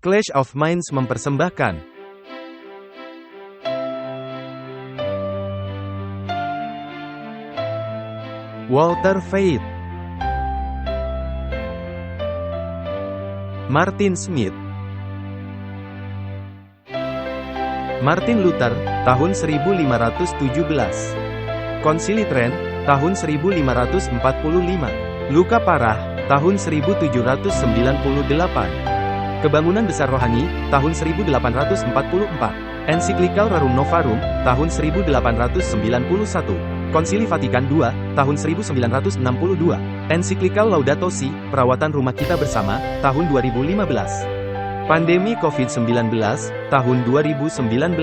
Clash of Minds mempersembahkan Walter Veith, Martin Smith, Martin Luther, tahun 1517. Konsili Trent, tahun 1545. Luka Parah, tahun 1798. Kebangunan Besar Rohani, tahun 1844. Ensiklikal Rerum Novarum, tahun 1891. Konsili Vatikan II, tahun 1962. Ensiklikal Laudato Si, Perawatan Rumah Kita Bersama, tahun 2015. Pandemi COVID-19, tahun 2019.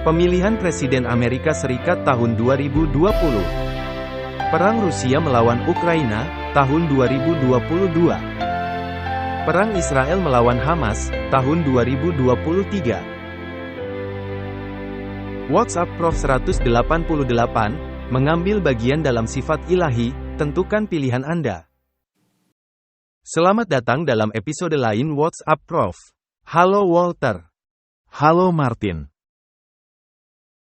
Pemilihan Presiden Amerika Serikat tahun 2020. Perang Rusia melawan Ukraina, tahun 2022. Perang Israel melawan Hamas, tahun 2023. WhatsApp Prof 188, mengambil bagian dalam sifat ilahi, tentukan pilihan Anda. Selamat datang dalam episode lain WhatsApp Prof. Halo Walter. Halo Martin.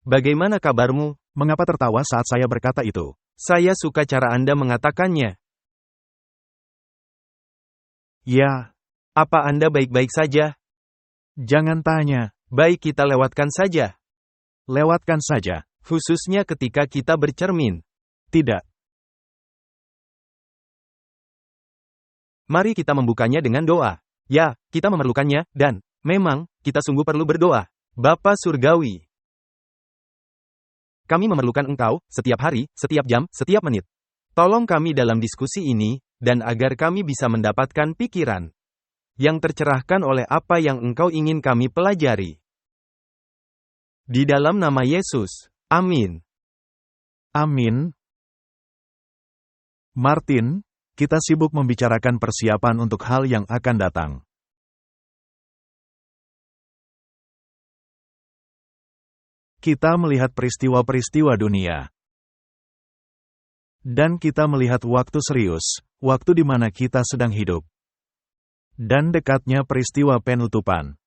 Bagaimana kabarmu? Mengapa tertawa saat saya berkata itu? Saya suka cara Anda mengatakannya. Ya. Apa Anda baik-baik saja? Jangan tanya. Baik, kita lewatkan saja. Lewatkan saja. Khususnya ketika kita bercermin. Tidak. Mari kita membukanya dengan doa. Ya, kita memerlukannya, dan memang, kita sungguh perlu berdoa. Bapa Surgawi, kami memerlukan Engkau, setiap hari, setiap jam, setiap menit. Tolong kami dalam diskusi ini, dan agar kami bisa mendapatkan pikiran yang tercerahkan oleh apa yang Engkau ingin kami pelajari. Di dalam nama Yesus. Amin. Amin. Martin, kita sibuk membicarakan persiapan untuk hal yang akan datang. Kita melihat peristiwa-peristiwa dunia. Dan kita melihat waktu serius, waktu di mana kita sedang hidup. Dan dekatnya peristiwa penutupan.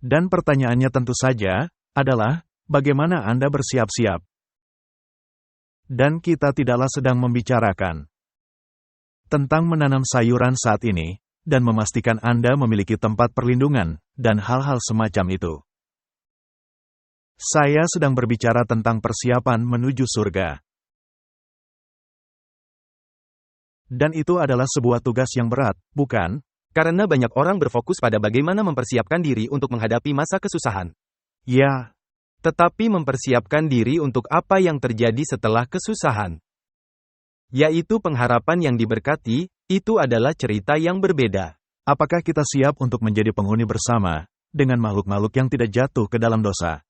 Dan pertanyaannya tentu saja, adalah, bagaimana Anda bersiap-siap? Dan kita tidaklah sedang membicarakan tentang menanam sayuran saat ini, dan memastikan Anda memiliki tempat perlindungan, dan hal-hal semacam itu. Saya sedang berbicara tentang persiapan menuju surga. Dan itu adalah sebuah tugas yang berat, bukan? Karena banyak orang berfokus pada bagaimana mempersiapkan diri untuk menghadapi masa kesusahan. Ya. Tetapi mempersiapkan diri untuk apa yang terjadi setelah kesusahan. Yaitu pengharapan yang diberkati, itu adalah cerita yang berbeda. Apakah kita siap untuk menjadi penghuni bersama, dengan makhluk-makhluk yang tidak jatuh ke dalam dosa?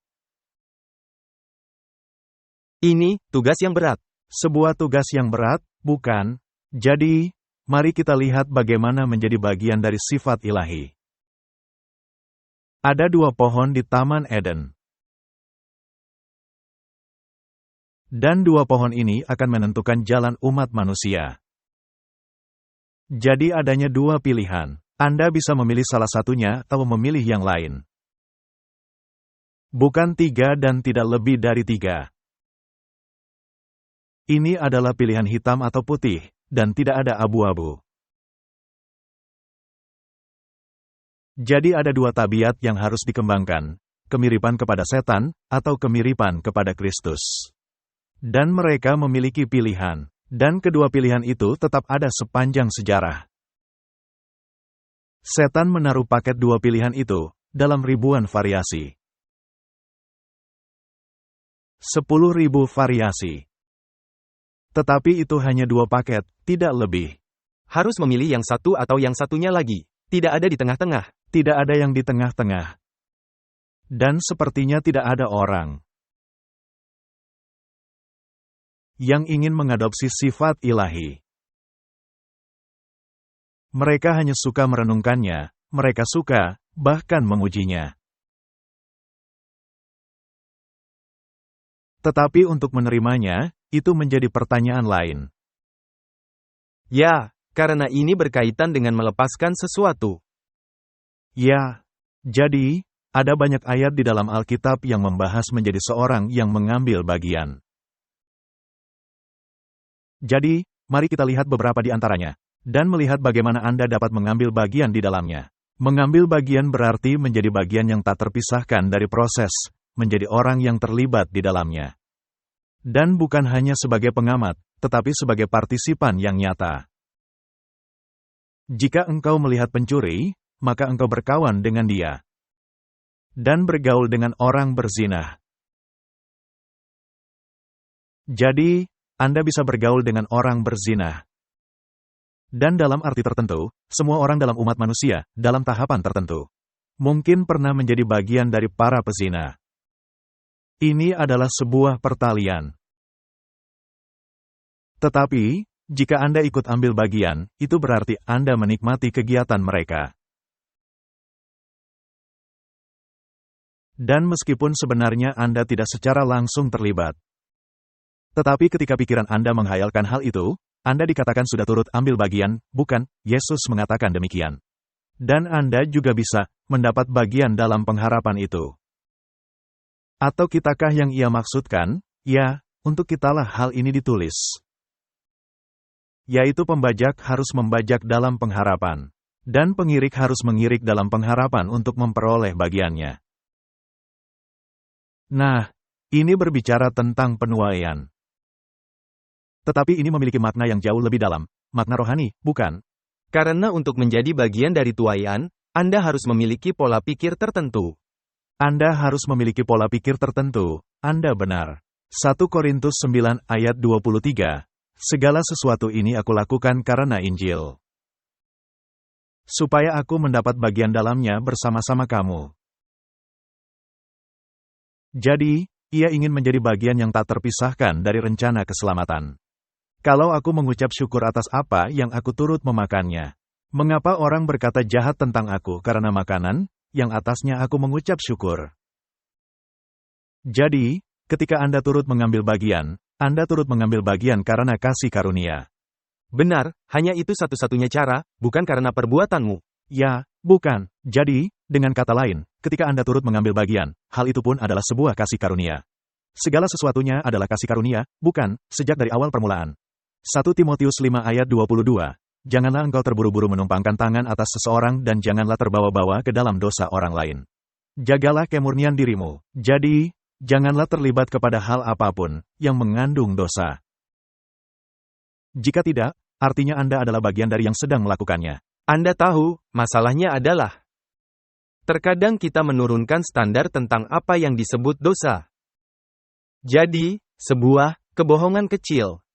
Ini, tugas yang berat. Sebuah tugas yang berat, bukan? Jadi, mari kita lihat bagaimana menjadi bagian dari sifat ilahi. Ada dua pohon di Taman Eden. Dan dua pohon ini akan menentukan jalan umat manusia. Jadi adanya dua pilihan. Anda bisa memilih salah satunya atau memilih yang lain. Bukan tiga dan tidak lebih dari tiga. Ini adalah pilihan hitam atau putih, dan tidak ada abu-abu. Jadi ada dua tabiat yang harus dikembangkan, kemiripan kepada setan, atau kemiripan kepada Kristus. Dan mereka memiliki pilihan, dan kedua pilihan itu tetap ada sepanjang sejarah. Setan menaruh paket dua pilihan itu, dalam ribuan variasi. 10.000 variasi. Tetapi itu hanya dua paket, tidak lebih. Harus memilih yang satu atau yang satunya lagi. Tidak ada di tengah-tengah. Tidak ada yang di tengah-tengah. Dan sepertinya tidak ada orang yang ingin mengadopsi sifat ilahi. Mereka hanya suka merenungkannya, mereka suka, bahkan mengujinya. Tetapi untuk menerimanya, itu menjadi pertanyaan lain. Ya, karena ini berkaitan dengan melepaskan sesuatu. Ya, jadi, ada banyak ayat di dalam Alkitab yang membahas menjadi seorang yang mengambil bagian. Jadi, mari kita lihat beberapa di antaranya, dan melihat bagaimana Anda dapat mengambil bagian di dalamnya. Mengambil bagian berarti menjadi bagian yang tak terpisahkan dari proses, menjadi orang yang terlibat di dalamnya. Dan bukan hanya sebagai pengamat, tetapi sebagai partisipan yang nyata. Jika engkau melihat pencuri, maka engkau berkawan dengan dia. Dan bergaul dengan orang berzina. Jadi, Anda bisa bergaul dengan orang berzina. Dan dalam arti tertentu, semua orang dalam umat manusia, dalam tahapan tertentu, mungkin pernah menjadi bagian dari para pezina. Ini adalah sebuah pertalian. Tetapi, jika Anda ikut ambil bagian, itu berarti Anda menikmati kegiatan mereka. Dan meskipun sebenarnya Anda tidak secara langsung terlibat. Tetapi ketika pikiran Anda menghayalkan hal itu, Anda dikatakan sudah turut ambil bagian, bukan? Yesus mengatakan demikian. Dan Anda juga bisa mendapat bagian dalam pengharapan itu. Atau kitakah yang ia maksudkan? Ya, untuk kitalah hal ini ditulis. Yaitu pembajak harus membajak dalam pengharapan. Dan pengirik harus mengirik dalam pengharapan untuk memperoleh bagiannya. Nah, ini berbicara tentang penuaian. Tetapi ini memiliki makna yang jauh lebih dalam, makna rohani, bukan? Karena untuk menjadi bagian dari tuaian, Anda harus memiliki pola pikir tertentu. Anda harus memiliki pola pikir tertentu, Anda benar. 1 Korintus 9 ayat 23, segala sesuatu ini aku lakukan karena Injil. Supaya aku mendapat bagian dalamnya bersama-sama kamu. Jadi, ia ingin menjadi bagian yang tak terpisahkan dari rencana keselamatan. Kalau aku mengucap syukur atas apa yang aku turut memakannya. Mengapa orang berkata jahat tentang aku karena makanan, yang atasnya aku mengucap syukur? Jadi, ketika Anda turut mengambil bagian, Anda turut mengambil bagian karena kasih karunia. Benar, hanya itu satu-satunya cara, bukan karena perbuatanmu. Ya, bukan. Jadi, dengan kata lain, ketika Anda turut mengambil bagian, hal itu pun adalah sebuah kasih karunia. Segala sesuatunya adalah kasih karunia, bukan, sejak dari awal permulaan. 1 Timotius 5 ayat 22. Janganlah engkau terburu-buru menumpangkan tangan atas seseorang dan janganlah terbawa-bawa ke dalam dosa orang lain. Jagalah kemurnian dirimu. Jadi, janganlah terlibat kepada hal apapun yang mengandung dosa. Jika tidak, artinya Anda adalah bagian dari yang sedang melakukannya. Anda tahu, masalahnya adalah terkadang kita menurunkan standar tentang apa yang disebut dosa. Jadi, sebuah kebohongan kecil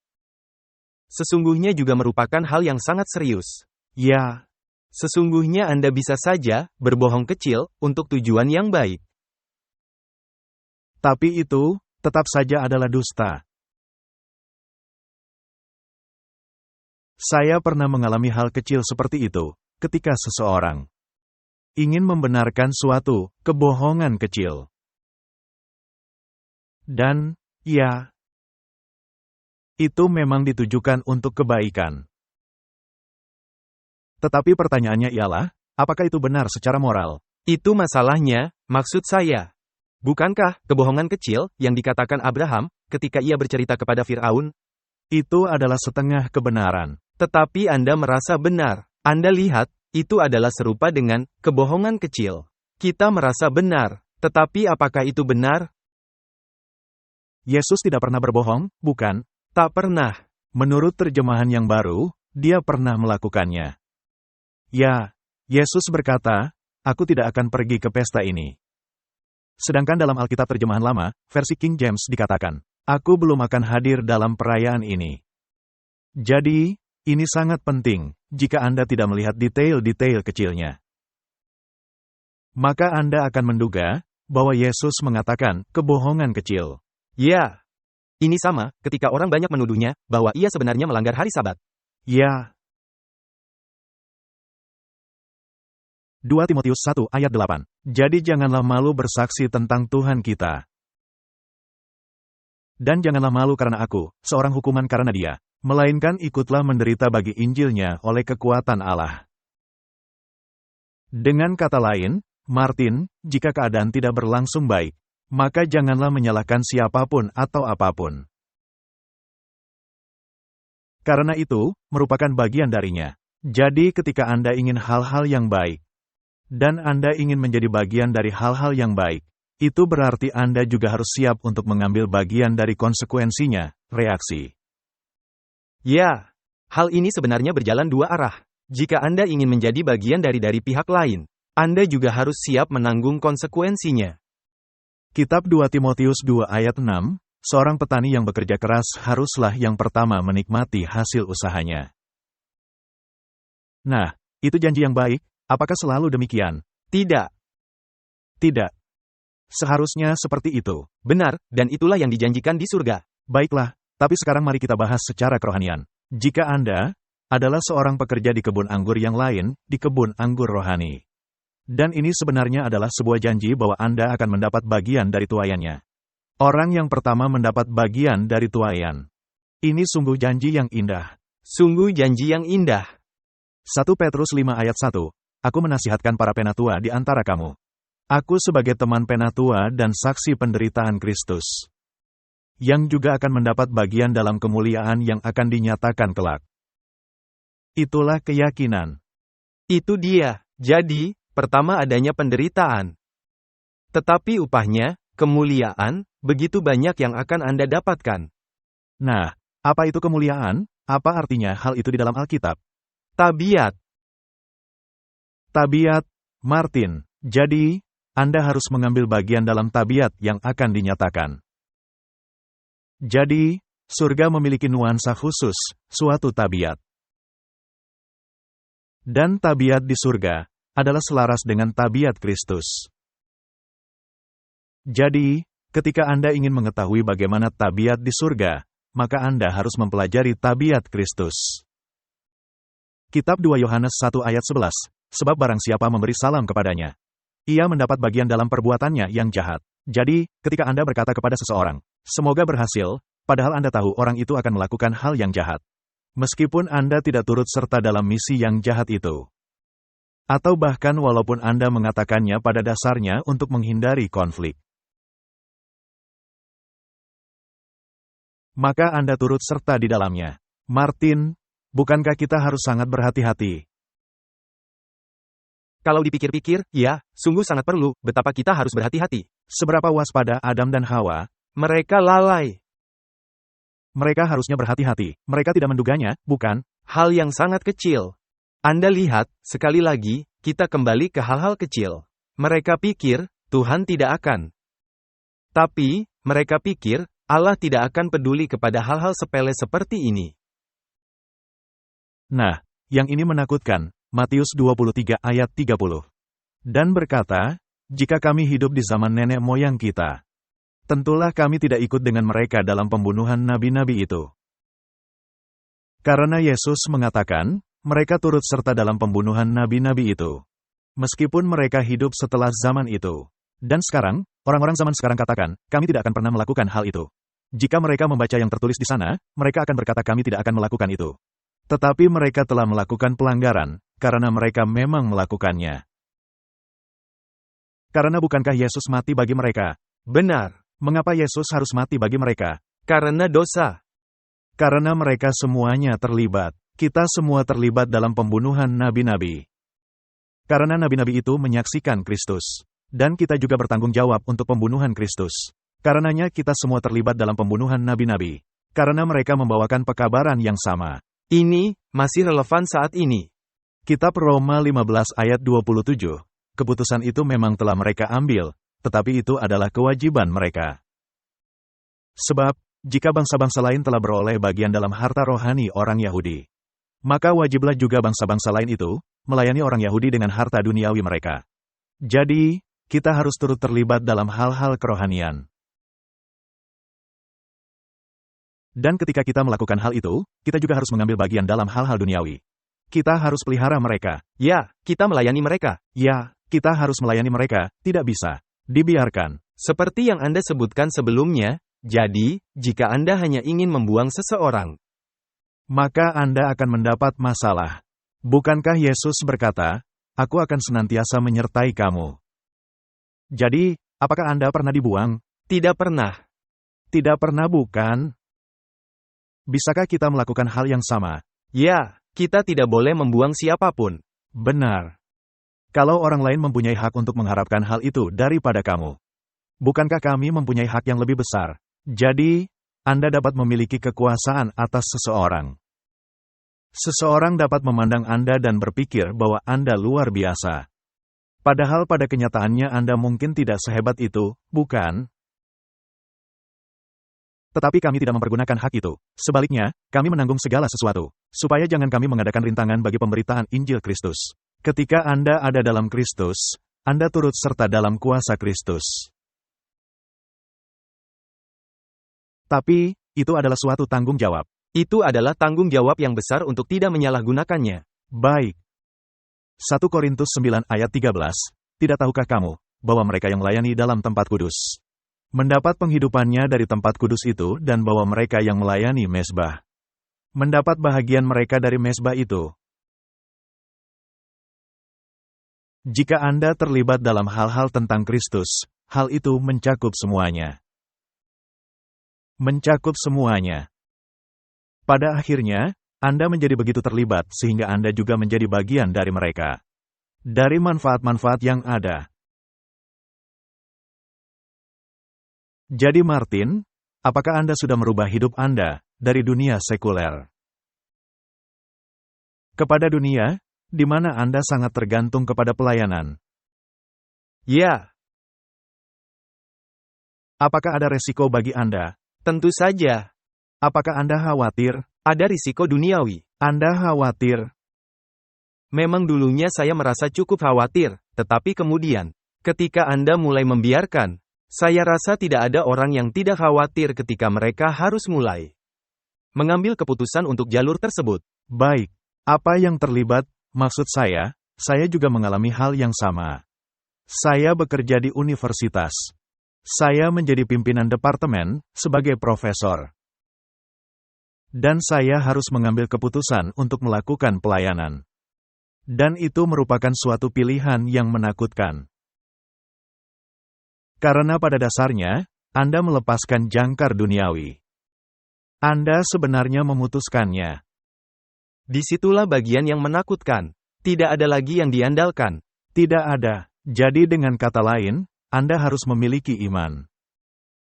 sesungguhnya juga merupakan hal yang sangat serius. Ya, sesungguhnya Anda bisa saja berbohong kecil untuk tujuan yang baik. Tapi itu tetap saja adalah dusta. Saya pernah mengalami hal kecil seperti itu ketika seseorang ingin membenarkan suatu kebohongan kecil. Dan, ya, itu memang ditujukan untuk kebaikan. Tetapi pertanyaannya ialah, apakah itu benar secara moral? Itu masalahnya, maksud saya. Bukankah kebohongan kecil yang dikatakan Abraham ketika ia bercerita kepada Firaun? Itu adalah setengah kebenaran. Tetapi Anda merasa benar. Anda lihat, itu adalah serupa dengan kebohongan kecil. Kita merasa benar, tetapi apakah itu benar? Yesus tidak pernah berbohong, bukan? Tak pernah. Menurut terjemahan yang baru, dia pernah melakukannya. Ya, Yesus berkata, aku tidak akan pergi ke pesta ini. Sedangkan dalam Alkitab terjemahan lama, versi King James dikatakan, aku belum akan hadir dalam perayaan ini. Jadi, ini sangat penting, jika Anda tidak melihat detail-detail kecilnya. Maka Anda akan menduga, bahwa Yesus mengatakan, kebohongan kecil. Ya. Ini sama, ketika orang banyak menuduhnya, bahwa ia sebenarnya melanggar hari Sabat. Ya. 2 Timotius 1 ayat 8. Jadi janganlah malu bersaksi tentang Tuhan kita. Dan janganlah malu karena aku, seorang hukuman karena dia, melainkan ikutlah menderita bagi Injilnya oleh kekuatan Allah. Dengan kata lain, Martin, jika keadaan tidak berlangsung baik, maka janganlah menyalahkan siapapun atau apapun. Karena itu, merupakan bagian darinya. Jadi ketika Anda ingin hal-hal yang baik, dan Anda ingin menjadi bagian dari hal-hal yang baik, itu berarti Anda juga harus siap untuk mengambil bagian dari konsekuensinya, reaksi. Ya, hal ini sebenarnya berjalan dua arah. Jika Anda ingin menjadi bagian dari pihak lain, Anda juga harus siap menanggung konsekuensinya. Kitab 2 Timotius 2 ayat 6, seorang petani yang bekerja keras haruslah yang pertama menikmati hasil usahanya. Nah, itu janji yang baik, apakah selalu demikian? Tidak. Tidak. Seharusnya seperti itu. Benar, dan itulah yang dijanjikan di surga. Baiklah, tapi sekarang mari kita bahas secara kerohanian. Jika Anda adalah seorang pekerja di kebun anggur yang lain, di kebun anggur rohani. Dan ini sebenarnya adalah sebuah janji bahwa Anda akan mendapat bagian dari tuaiannya. Orang yang pertama mendapat bagian dari tuaian. Ini sungguh janji yang indah. Sungguh janji yang indah. 1 Petrus 5 ayat 1, aku menasihatkan para penatua di antara kamu. Aku sebagai teman penatua dan saksi penderitaan Kristus, yang juga akan mendapat bagian dalam kemuliaan yang akan dinyatakan kelak. Itulah keyakinan. Itu dia. Jadi, pertama adanya penderitaan. Tetapi upahnya, kemuliaan, begitu banyak yang akan Anda dapatkan. Nah, apa itu kemuliaan? Apa artinya hal itu di dalam Alkitab? Tabiat. Tabiat, Martin. Jadi, Anda harus mengambil bagian dalam tabiat yang akan dinyatakan. Jadi, surga memiliki nuansa khusus, suatu tabiat. Dan tabiat di surga adalah selaras dengan tabiat Kristus. Jadi, ketika Anda ingin mengetahui bagaimana tabiat di surga, maka Anda harus mempelajari tabiat Kristus. Kitab 2 Yohanes 1 ayat 11, sebab barang siapa memberi salam kepadanya, ia mendapat bagian dalam perbuatannya yang jahat. Jadi, ketika Anda berkata kepada seseorang, semoga berhasil, padahal Anda tahu orang itu akan melakukan hal yang jahat. Meskipun Anda tidak turut serta dalam misi yang jahat itu. Atau bahkan walaupun Anda mengatakannya pada dasarnya untuk menghindari konflik. Maka Anda turut serta di dalamnya. Martin, bukankah kita harus sangat berhati-hati? Kalau dipikir-pikir, ya, sungguh sangat perlu, betapa kita harus berhati-hati. Seberapa waspada Adam dan Hawa? Mereka lalai. Mereka harusnya berhati-hati. Mereka tidak menduganya, bukan? Hal yang sangat kecil. Anda lihat, sekali lagi, kita kembali ke hal-hal kecil. Mereka pikir, Tuhan tidak akan. Tapi, mereka pikir, Allah tidak akan peduli kepada hal-hal sepele seperti ini. Nah, yang ini menakutkan. Matius 23 ayat 30. Dan berkata, jika kami hidup di zaman nenek moyang kita, tentulah kami tidak ikut dengan mereka dalam pembunuhan nabi-nabi itu. Karena Yesus mengatakan, mereka turut serta dalam pembunuhan nabi-nabi itu. Meskipun mereka hidup setelah zaman itu. Dan sekarang, orang-orang zaman sekarang katakan, kami tidak akan pernah melakukan hal itu. Jika mereka membaca yang tertulis di sana, mereka akan berkata kami tidak akan melakukan itu. Tetapi mereka telah melakukan pelanggaran, karena mereka memang melakukannya. Karena bukankah Yesus mati bagi mereka? Benar. Mengapa Yesus harus mati bagi mereka? Karena dosa. Karena mereka semuanya terlibat. Kita semua terlibat dalam pembunuhan nabi-nabi. Karena nabi-nabi itu menyaksikan Kristus. Dan kita juga bertanggung jawab untuk pembunuhan Kristus. Karenanya kita semua terlibat dalam pembunuhan nabi-nabi. Karena mereka membawakan pekabaran yang sama. Ini masih relevan saat ini. Kitab Roma 15 ayat 27. Keputusan itu memang telah mereka ambil, tetapi itu adalah kewajiban mereka. Sebab, jika bangsa-bangsa lain telah beroleh bagian dalam harta rohani orang Yahudi, maka wajiblah juga bangsa-bangsa lain itu melayani orang Yahudi dengan harta duniawi mereka. Jadi, kita harus turut terlibat dalam hal-hal kerohanian. Dan ketika kita melakukan hal itu, kita juga harus mengambil bagian dalam hal-hal duniawi. Kita harus pelihara mereka. Ya, kita melayani mereka. Ya, kita harus melayani mereka, tidak bisa dibiarkan. Seperti yang Anda sebutkan sebelumnya, jadi, jika Anda hanya ingin membuang seseorang, maka Anda akan mendapat masalah. Bukankah Yesus berkata, "Aku akan senantiasa menyertai kamu"? Jadi, apakah Anda pernah dibuang? Tidak pernah. Tidak pernah, bukan? Bisakah kita melakukan hal yang sama? Ya, kita tidak boleh membuang siapapun. Benar. Kalau orang lain mempunyai hak untuk mengharapkan hal itu daripada kamu, bukankah kami mempunyai hak yang lebih besar? Jadi, Anda dapat memiliki kekuasaan atas seseorang. Seseorang dapat memandang Anda dan berpikir bahwa Anda luar biasa. Padahal pada kenyataannya Anda mungkin tidak sehebat itu, bukan? Tetapi kami tidak mempergunakan hak itu. Sebaliknya, kami menanggung segala sesuatu, supaya jangan kami mengadakan rintangan bagi pemberitaan Injil Kristus. Ketika Anda ada dalam Kristus, Anda turut serta dalam kuasa Kristus. Tapi, itu adalah suatu tanggung jawab. Itu adalah tanggung jawab yang besar untuk tidak menyalahgunakannya. Baik. 1 Korintus 9 ayat 13, tidak tahukah kamu, bahwa mereka yang melayani dalam tempat kudus mendapat penghidupannya dari tempat kudus itu dan bahwa mereka yang melayani mezbah mendapat bahagian mereka dari mezbah itu. Jika Anda terlibat dalam hal-hal tentang Kristus, hal itu mencakup semuanya. Mencakup semuanya. Pada akhirnya, Anda menjadi begitu terlibat sehingga Anda juga menjadi bagian dari mereka. Dari manfaat-manfaat yang ada. Jadi Martin, apakah Anda sudah merubah hidup Anda dari dunia sekuler kepada dunia, di mana Anda sangat tergantung kepada pelayanan? Ya. Apakah ada resiko bagi Anda? Tentu saja. Apakah Anda khawatir? Ada risiko duniawi. Anda khawatir? Memang dulunya saya merasa cukup khawatir, tetapi kemudian, ketika Anda mulai membiarkan, saya rasa tidak ada orang yang tidak khawatir ketika mereka harus mulai mengambil keputusan untuk jalur tersebut. Baik. Apa yang terlibat? Maksud saya juga mengalami hal yang sama. Saya bekerja di universitas. Saya menjadi pimpinan departemen sebagai profesor. Dan saya harus mengambil keputusan untuk melakukan pelayanan. Dan itu merupakan suatu pilihan yang menakutkan. Karena pada dasarnya, Anda melepaskan jangkar duniawi. Anda sebenarnya memutuskannya. Disitulah bagian yang menakutkan. Tidak ada lagi yang diandalkan. Tidak ada. Jadi dengan kata lain, Anda harus memiliki iman.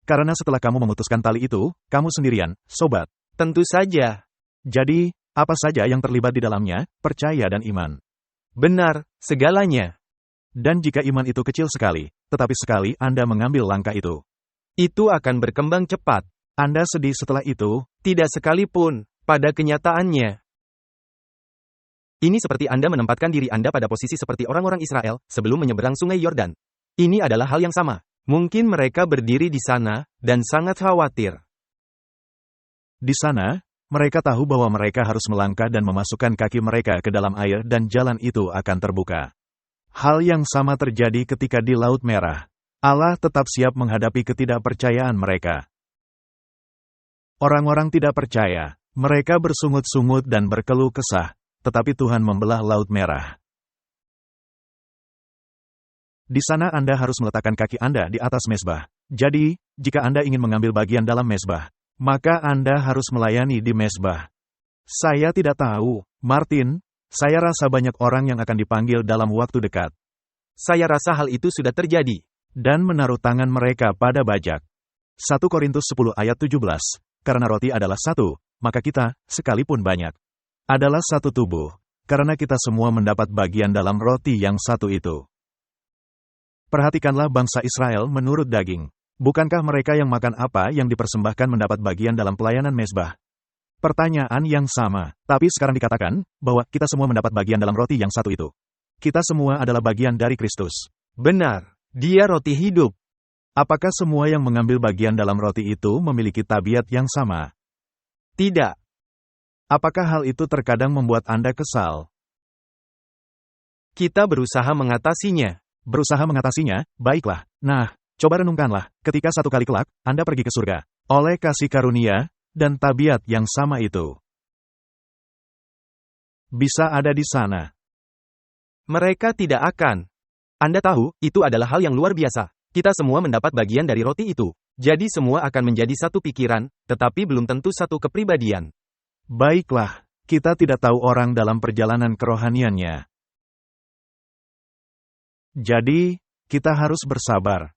Karena setelah kamu memutuskan tali itu, kamu sendirian, sobat. Tentu saja. Jadi, apa saja yang terlibat di dalamnya, percaya dan iman. Benar, segalanya. Dan jika iman itu kecil sekali, tetapi sekali Anda mengambil langkah itu, itu akan berkembang cepat. Anda sedih setelah itu? Tidak sekalipun, pada kenyataannya. Ini seperti Anda menempatkan diri Anda pada posisi seperti orang-orang Israel, sebelum menyeberang sungai Yordan. Ini adalah hal yang sama. Mungkin mereka berdiri di sana, dan sangat khawatir. Di sana, mereka tahu bahwa mereka harus melangkah dan memasukkan kaki mereka ke dalam air dan jalan itu akan terbuka. Hal yang sama terjadi ketika di Laut Merah. Allah tetap siap menghadapi ketidakpercayaan mereka. Orang-orang tidak percaya. Mereka bersungut-sungut dan berkeluh kesah, tetapi Tuhan membelah Laut Merah. Di sana Anda harus meletakkan kaki Anda di atas mezbah. Jadi, jika Anda ingin mengambil bagian dalam mezbah, maka Anda harus melayani di mezbah. Saya tidak tahu, Martin. Saya rasa banyak orang yang akan dipanggil dalam waktu dekat. Saya rasa hal itu sudah terjadi. Dan menaruh tangan mereka pada bajak. 1 Korintus 10 ayat 17. Karena roti adalah satu, maka kita, sekalipun banyak, adalah satu tubuh. Karena kita semua mendapat bagian dalam roti yang satu itu. Perhatikanlah bangsa Israel menurut daging. Bukankah mereka yang makan apa yang dipersembahkan mendapat bagian dalam pelayanan mezbah? Pertanyaan yang sama, tapi sekarang dikatakan bahwa kita semua mendapat bagian dalam roti yang satu itu. Kita semua adalah bagian dari Kristus. Benar, Dia roti hidup. Apakah semua yang mengambil bagian dalam roti itu memiliki tabiat yang sama? Tidak. Apakah hal itu terkadang membuat Anda kesal? Kita berusaha mengatasinya. Berusaha mengatasinya, baiklah. Nah, coba renungkanlah, ketika satu kali kelak, Anda pergi ke surga, oleh kasih karunia, dan tabiat yang sama itu. bisa ada di sana. Mereka tidak akan. Anda tahu, itu adalah hal yang luar biasa. Kita semua mendapat bagian dari roti itu. Jadi semua akan menjadi satu pikiran, tetapi belum tentu satu kepribadian. Baiklah, kita tidak tahu orang dalam perjalanan kerohaniannya. Jadi, kita harus bersabar.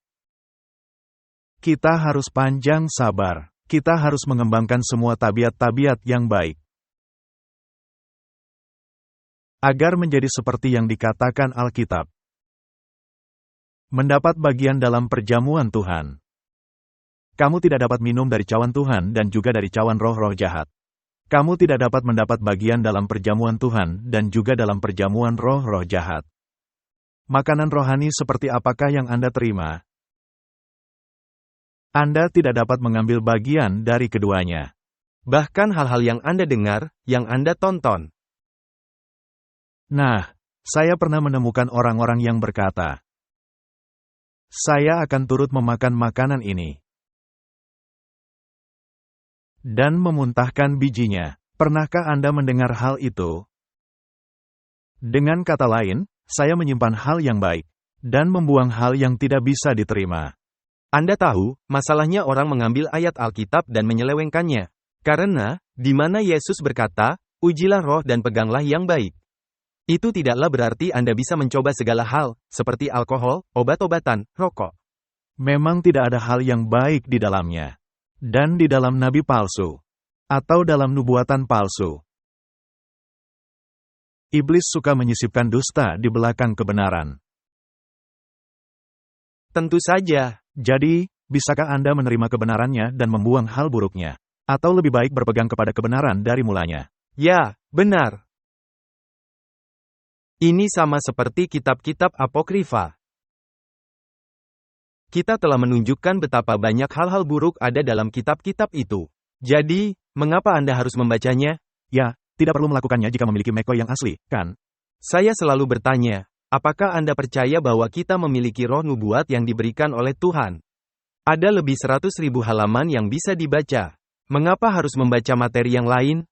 Kita harus panjang sabar. Kita harus mengembangkan semua tabiat-tabiat yang baik. Agar menjadi seperti yang dikatakan Alkitab. Mendapat bagian dalam perjamuan Tuhan. Kamu tidak dapat minum dari cawan Tuhan dan juga dari cawan roh-roh jahat. Kamu tidak dapat mendapat bagian dalam perjamuan Tuhan dan juga dalam perjamuan roh-roh jahat. Makanan rohani seperti apakah yang Anda terima? Anda tidak dapat mengambil bagian dari keduanya. Bahkan hal-hal yang Anda dengar, yang Anda tonton. Nah, saya pernah menemukan orang-orang yang berkata, saya akan turut memakan makanan ini. Dan memuntahkan bijinya. Pernahkah Anda mendengar hal itu? Dengan kata lain, saya menyimpan hal yang baik, dan membuang hal yang tidak bisa diterima. Anda tahu, masalahnya orang mengambil ayat Alkitab dan menyelewengkannya. Karena, di mana Yesus berkata, ujilah roh dan peganglah yang baik. Itu tidaklah berarti Anda bisa mencoba segala hal, seperti alkohol, obat-obatan, rokok. Memang tidak ada hal yang baik di dalamnya. Dan di dalam nabi palsu. Atau dalam nubuatan palsu. Iblis suka menyisipkan dusta di belakang kebenaran. Tentu saja. Jadi, bisakah Anda menerima kebenarannya dan membuang hal buruknya? Atau lebih baik berpegang kepada kebenaran dari mulanya? Ya, benar. Ini sama seperti kitab-kitab apokrifa. Kita telah menunjukkan betapa banyak hal-hal buruk ada dalam kitab-kitab itu. Jadi, mengapa Anda harus membacanya? Ya, tidak perlu melakukannya jika memiliki McCoy yang asli, kan? Saya selalu bertanya, apakah Anda percaya bahwa kita memiliki roh nubuat yang diberikan oleh Tuhan? Ada lebih 100.000 halaman yang bisa dibaca. Mengapa harus membaca materi yang lain?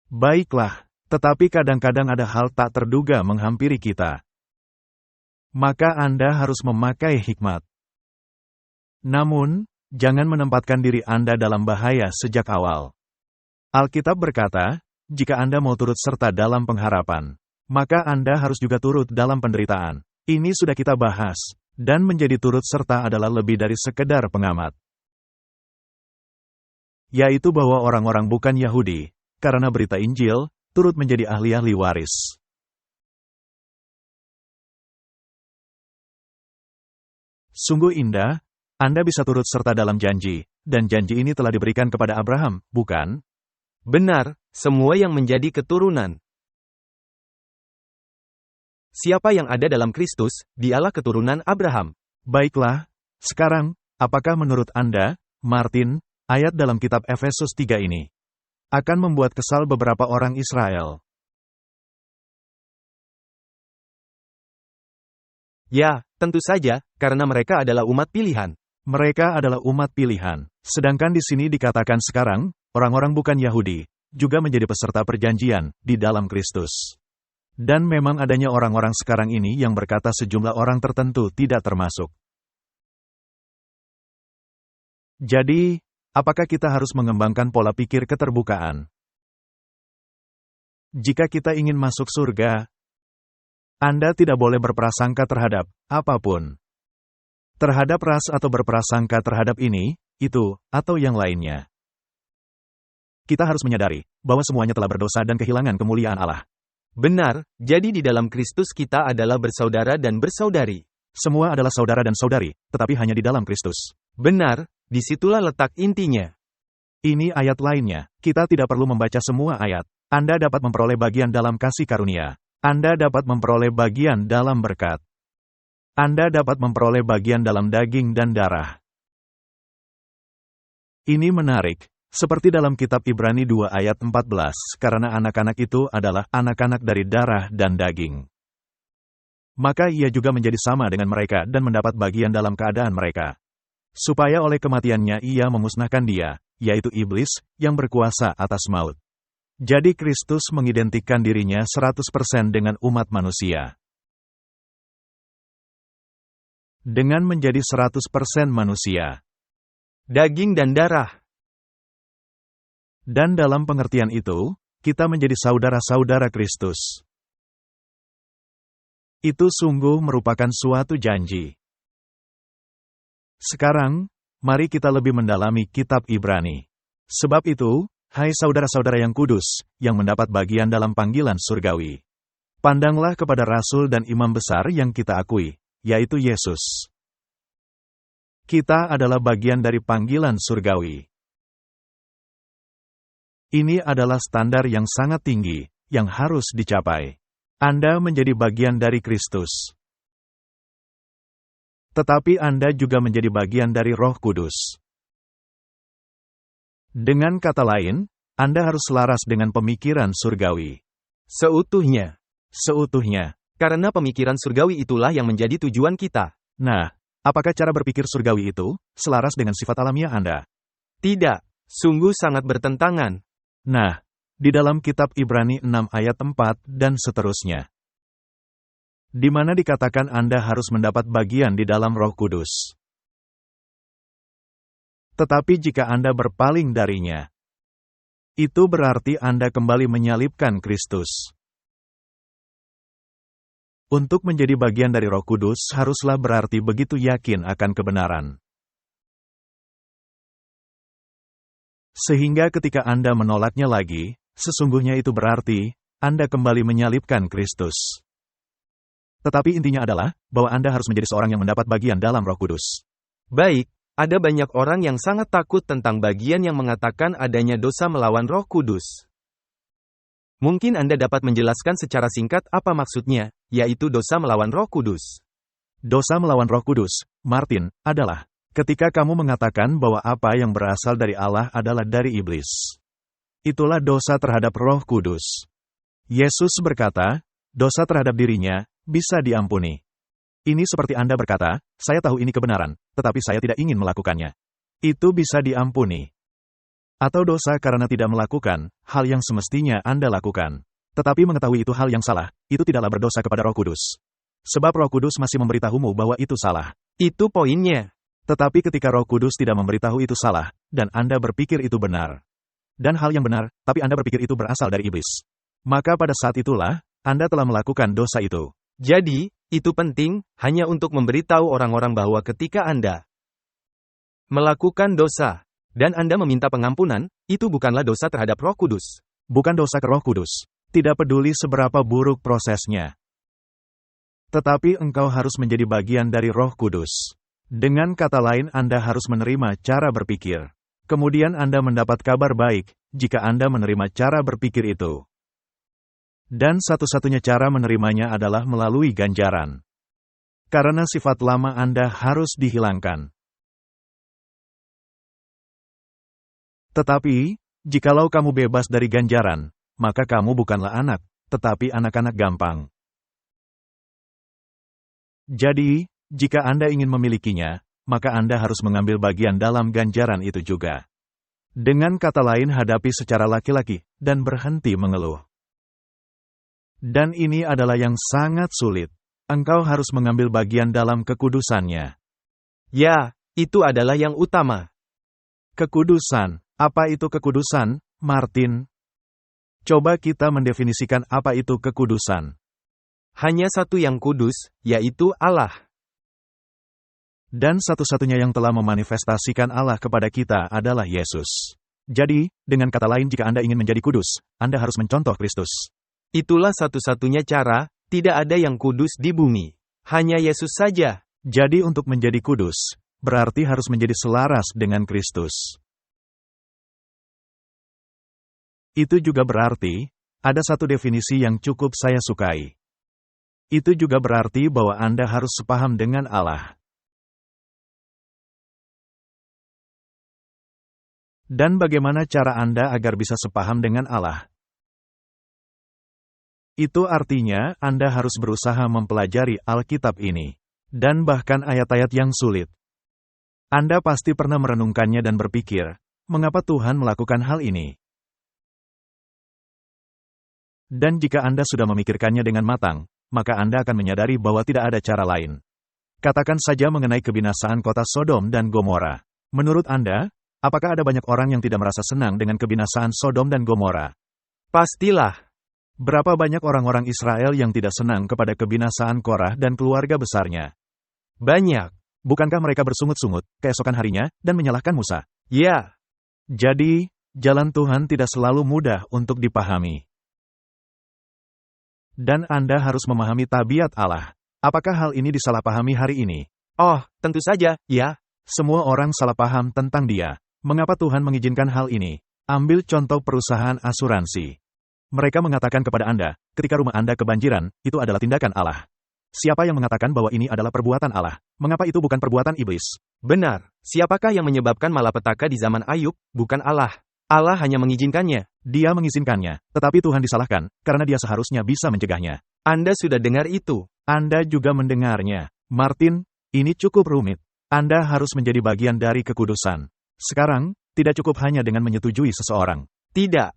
Baiklah, tetapi kadang-kadang ada hal tak terduga menghampiri kita. Maka Anda harus memakai hikmat. Namun, jangan menempatkan diri Anda dalam bahaya sejak awal. Alkitab berkata, jika Anda mau turut serta dalam pengharapan, maka Anda harus juga turut dalam penderitaan. Ini sudah kita bahas, dan menjadi turut serta adalah lebih dari sekedar pengamat. Yaitu bahwa orang-orang bukan Yahudi, karena berita Injil, turut menjadi ahli-ahli waris. Sungguh indah, Anda bisa turut serta dalam janji, dan janji ini telah diberikan kepada Abraham, bukan? Benar, semua yang menjadi keturunan. Siapa yang ada dalam Kristus, dialah keturunan Abraham. Baiklah, sekarang, apakah menurut Anda, Martin, ayat dalam kitab Efesus 3 ini akan membuat kesal beberapa orang Israel? Ya, tentu saja, karena mereka adalah umat pilihan. Mereka adalah umat pilihan. Sedangkan di sini dikatakan sekarang, orang-orang bukan Yahudi juga menjadi peserta perjanjian di dalam Kristus. Dan memang adanya orang-orang sekarang ini yang berkata sejumlah orang tertentu tidak termasuk. Jadi, apakah kita harus mengembangkan pola pikir keterbukaan? Jika kita ingin masuk surga, Anda tidak boleh berprasangka terhadap apapun. Terhadap ras atau berprasangka terhadap ini, itu, atau yang lainnya. Kita harus menyadari bahwa semuanya telah berdosa dan kehilangan kemuliaan Allah. Benar, jadi di dalam Kristus kita adalah bersaudara dan bersaudari. Semua adalah saudara dan saudari, tetapi hanya di dalam Kristus. Benar, disitulah letak intinya. Ini ayat lainnya. Kita tidak perlu membaca semua ayat. Anda dapat memperoleh bagian dalam kasih karunia. Anda dapat memperoleh bagian dalam berkat. Anda dapat memperoleh bagian dalam daging dan darah. Ini menarik. Seperti dalam kitab Ibrani 2 ayat 14, karena anak-anak itu adalah anak-anak dari darah dan daging. Maka ia juga menjadi sama dengan mereka dan mendapat bagian dalam keadaan mereka. Supaya oleh kematiannya ia memusnahkan dia, yaitu iblis, yang berkuasa atas maut. Jadi Kristus mengidentikan dirinya 100% dengan umat manusia. Dengan menjadi 100% manusia. Daging dan darah. Dan dalam pengertian itu, kita menjadi saudara-saudara Kristus. Itu sungguh merupakan suatu janji. Sekarang, mari kita lebih mendalami kitab Ibrani. Sebab itu, hai saudara-saudara yang kudus, yang mendapat bagian dalam panggilan surgawi. Pandanglah kepada rasul dan imam besar yang kita akui, yaitu Yesus. Kita adalah bagian dari panggilan surgawi. Ini adalah standar yang sangat tinggi, yang harus dicapai. Anda menjadi bagian dari Kristus. Tetapi Anda juga menjadi bagian dari Roh Kudus. Dengan kata lain, Anda harus selaras dengan pemikiran surgawi. Seutuhnya. Seutuhnya. Karena pemikiran surgawi itulah yang menjadi tujuan kita. Nah, apakah cara berpikir surgawi itu selaras dengan sifat alamiah Anda? Tidak. Sungguh sangat bertentangan. Nah, di dalam kitab Ibrani 6 ayat 4 dan seterusnya. Di mana dikatakan Anda harus mendapat bagian di dalam Roh Kudus. Tetapi jika Anda berpaling darinya, itu berarti Anda kembali menyalibkan Kristus. Untuk menjadi bagian dari Roh Kudus haruslah berarti begitu yakin akan kebenaran. Sehingga ketika Anda menolaknya lagi, sesungguhnya itu berarti Anda kembali menyalibkan Kristus. Tetapi intinya adalah bahwa Anda harus menjadi seorang yang mendapat bagian dalam Roh Kudus. Baik. Ada banyak orang yang sangat takut tentang bagian yang mengatakan adanya dosa melawan Roh Kudus. Mungkin Anda dapat menjelaskan secara singkat apa maksudnya, yaitu dosa melawan Roh Kudus. Dosa melawan Roh Kudus, Martin, adalah ketika kamu mengatakan bahwa apa yang berasal dari Allah adalah dari iblis. Itulah dosa terhadap Roh Kudus. Yesus berkata, dosa terhadap dirinya bisa diampuni. Ini seperti Anda berkata, saya tahu ini kebenaran, tetapi saya tidak ingin melakukannya. Itu bisa diampuni. Atau dosa karena tidak melakukan hal yang semestinya Anda lakukan. Tetapi mengetahui itu hal yang salah, itu tidaklah berdosa kepada Roh Kudus. Sebab Roh Kudus masih memberitahumu bahwa itu salah. Itu poinnya. Tetapi ketika Roh Kudus tidak memberitahu itu salah, dan Anda berpikir itu benar. Dan hal yang benar, tapi Anda berpikir itu berasal dari iblis. Maka pada saat itulah, Anda telah melakukan dosa itu. Jadi, itu penting, hanya untuk memberitahu orang-orang bahwa ketika Anda melakukan dosa, dan Anda meminta pengampunan, itu bukanlah dosa terhadap Roh Kudus. Bukan dosa ke Roh Kudus. Tidak peduli seberapa buruk prosesnya. Tetapi engkau harus menjadi bagian dari Roh Kudus. Dengan kata lain Anda harus menerima cara berpikir. Kemudian Anda mendapat kabar baik, jika Anda menerima cara berpikir itu. Dan satu-satunya cara menerimanya adalah melalui ganjaran. Karena sifat lama Anda harus dihilangkan. Tetapi, jikalau kamu bebas dari ganjaran, maka kamu bukanlah anak, tetapi anak-anak gampang. Jadi, jika Anda ingin memilikinya, maka Anda harus mengambil bagian dalam ganjaran itu juga. Dengan kata lain hadapi secara laki-laki, dan berhenti mengeluh. Dan ini adalah yang sangat sulit. Engkau harus mengambil bagian dalam kekudusannya. Ya, itu adalah yang utama. Kekudusan. Apa itu kekudusan, Martin? Coba kita mendefinisikan apa itu kekudusan. Hanya satu yang kudus, yaitu Allah. Dan satu-satunya yang telah memanifestasikan Allah kepada kita adalah Yesus. Jadi, dengan kata lain jika Anda ingin menjadi kudus, Anda harus mencontoh Kristus. Itulah satu-satunya cara, tidak ada yang kudus di bumi. Hanya Yesus saja. Jadi untuk menjadi kudus, berarti harus menjadi selaras dengan Kristus. Itu juga berarti, ada satu definisi yang cukup saya sukai. Itu juga berarti bahwa Anda harus sepaham dengan Allah. Dan bagaimana cara Anda agar bisa sepaham dengan Allah? Itu artinya Anda harus berusaha mempelajari Alkitab ini. Dan bahkan ayat-ayat yang sulit. Anda pasti pernah merenungkannya dan berpikir, mengapa Tuhan melakukan hal ini? Dan jika Anda sudah memikirkannya dengan matang, maka Anda akan menyadari bahwa tidak ada cara lain. Katakan saja mengenai kebinasaan kota Sodom dan Gomora. Menurut Anda, apakah ada banyak orang yang tidak merasa senang dengan kebinasaan Sodom dan Gomora? Pastilah. Berapa banyak orang-orang Israel yang tidak senang kepada kebinasaan Korah dan keluarga besarnya? Banyak. Bukankah mereka bersungut-sungut keesokan harinya dan menyalahkan Musa? Ya. Jadi, jalan Tuhan tidak selalu mudah untuk dipahami. Dan Anda harus memahami tabiat Allah. Apakah hal ini disalahpahami hari ini? Oh, tentu saja, ya. Semua orang salah paham tentang Dia. Mengapa Tuhan mengizinkan hal ini? Ambil contoh perusahaan asuransi. Mereka mengatakan kepada Anda, ketika rumah Anda kebanjiran, itu adalah tindakan Allah. Siapa yang mengatakan bahwa ini adalah perbuatan Allah? Mengapa itu bukan perbuatan iblis? Benar. Siapakah yang menyebabkan malapetaka di zaman Ayub? Bukan Allah. Allah hanya mengizinkannya. Dia mengizinkannya, tetapi Tuhan disalahkan, karena Dia seharusnya bisa mencegahnya. Anda sudah dengar itu. Anda juga mendengarnya. Martin, ini cukup rumit. Anda harus menjadi bagian dari kekudusan. Sekarang, tidak cukup hanya dengan menyetujui seseorang. Tidak.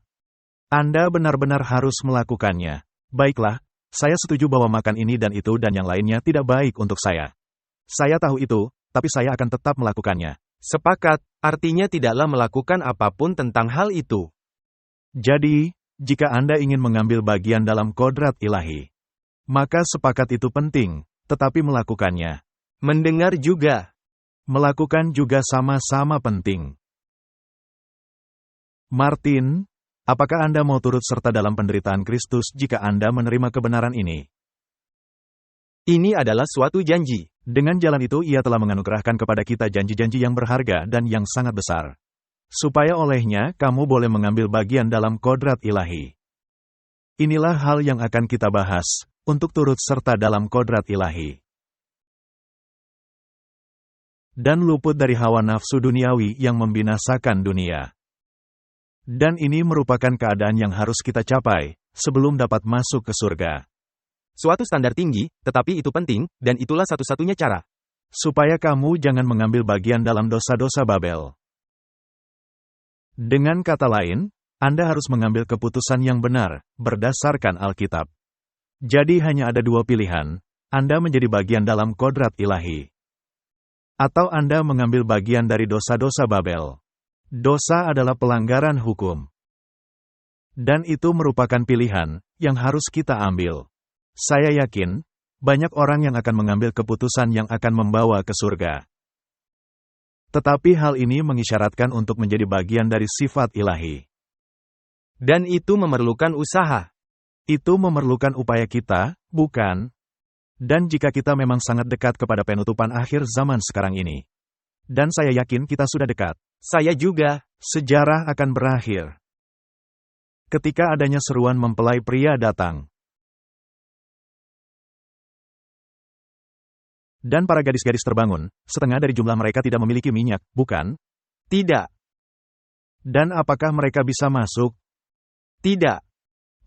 Anda benar-benar harus melakukannya. Baiklah, saya setuju bahwa makan ini dan itu dan yang lainnya tidak baik untuk saya. Saya tahu itu, tapi saya akan tetap melakukannya. Sepakat, artinya tidaklah melakukan apapun tentang hal itu. Jadi, jika Anda ingin mengambil bagian dalam kodrat ilahi, maka sepakat itu penting, tetapi melakukannya. Mendengar juga. Melakukan juga sama-sama penting. Martin, apakah Anda mau turut serta dalam penderitaan Kristus jika Anda menerima kebenaran ini? Ini adalah suatu janji. Dengan jalan itu Ia telah menganugerahkan kepada kita janji-janji yang berharga dan yang sangat besar. Supaya olehnya kamu boleh mengambil bagian dalam kodrat ilahi. Inilah hal yang akan kita bahas, untuk turut serta dalam kodrat ilahi. Dan luput dari hawa nafsu duniawi yang membinasakan dunia. Dan ini merupakan keadaan yang harus kita capai, sebelum dapat masuk ke surga. Suatu standar tinggi, tetapi itu penting, dan itulah satu-satunya cara. Supaya kamu jangan mengambil bagian dalam dosa-dosa Babel. Dengan kata lain, Anda harus mengambil keputusan yang benar, berdasarkan Alkitab. Jadi hanya ada dua pilihan, Anda menjadi bagian dalam kodrat ilahi. Atau Anda mengambil bagian dari dosa-dosa Babel. Dosa adalah pelanggaran hukum. Dan itu merupakan pilihan, yang harus kita ambil. Saya yakin, banyak orang yang akan mengambil keputusan yang akan membawa ke surga. Tetapi hal ini mengisyaratkan untuk menjadi bagian dari sifat ilahi. Dan itu memerlukan usaha. Itu memerlukan upaya kita, bukan? Dan jika kita memang sangat dekat kepada penutupan akhir zaman sekarang ini. Dan saya yakin kita sudah dekat. Saya juga. Sejarah akan berakhir. Ketika adanya seruan mempelai pria datang. Dan para gadis-gadis terbangun, setengah dari jumlah mereka tidak memiliki minyak, bukan? Tidak. Dan apakah mereka bisa masuk? Tidak.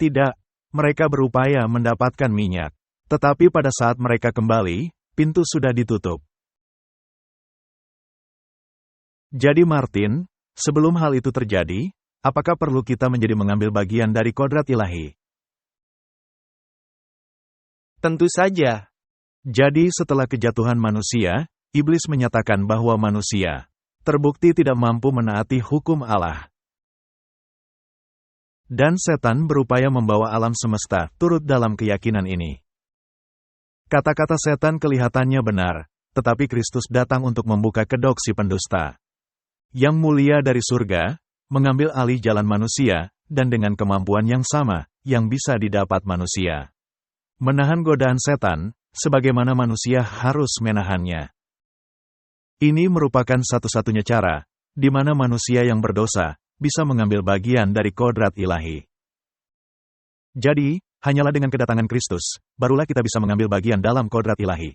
Tidak. Mereka berupaya mendapatkan minyak. Tetapi pada saat mereka kembali, pintu sudah ditutup. Jadi Martin, sebelum hal itu terjadi, apakah perlu kita menjadi mengambil bagian dari kodrat ilahi? Tentu saja. Jadi setelah kejatuhan manusia, iblis menyatakan bahwa manusia terbukti tidak mampu menaati hukum Allah. Dan setan berupaya membawa alam semesta turut dalam keyakinan ini. Kata-kata setan kelihatannya benar, tetapi Kristus datang untuk membuka kedok si pendusta. Yang mulia dari surga, mengambil alih jalan manusia, dan dengan kemampuan yang sama, yang bisa didapat manusia. Menahan godaan setan, sebagaimana manusia harus menahannya. Ini merupakan satu-satunya cara, di mana manusia yang berdosa, bisa mengambil bagian dari kodrat ilahi. Jadi, hanyalah dengan kedatangan Kristus, barulah kita bisa mengambil bagian dalam kodrat ilahi.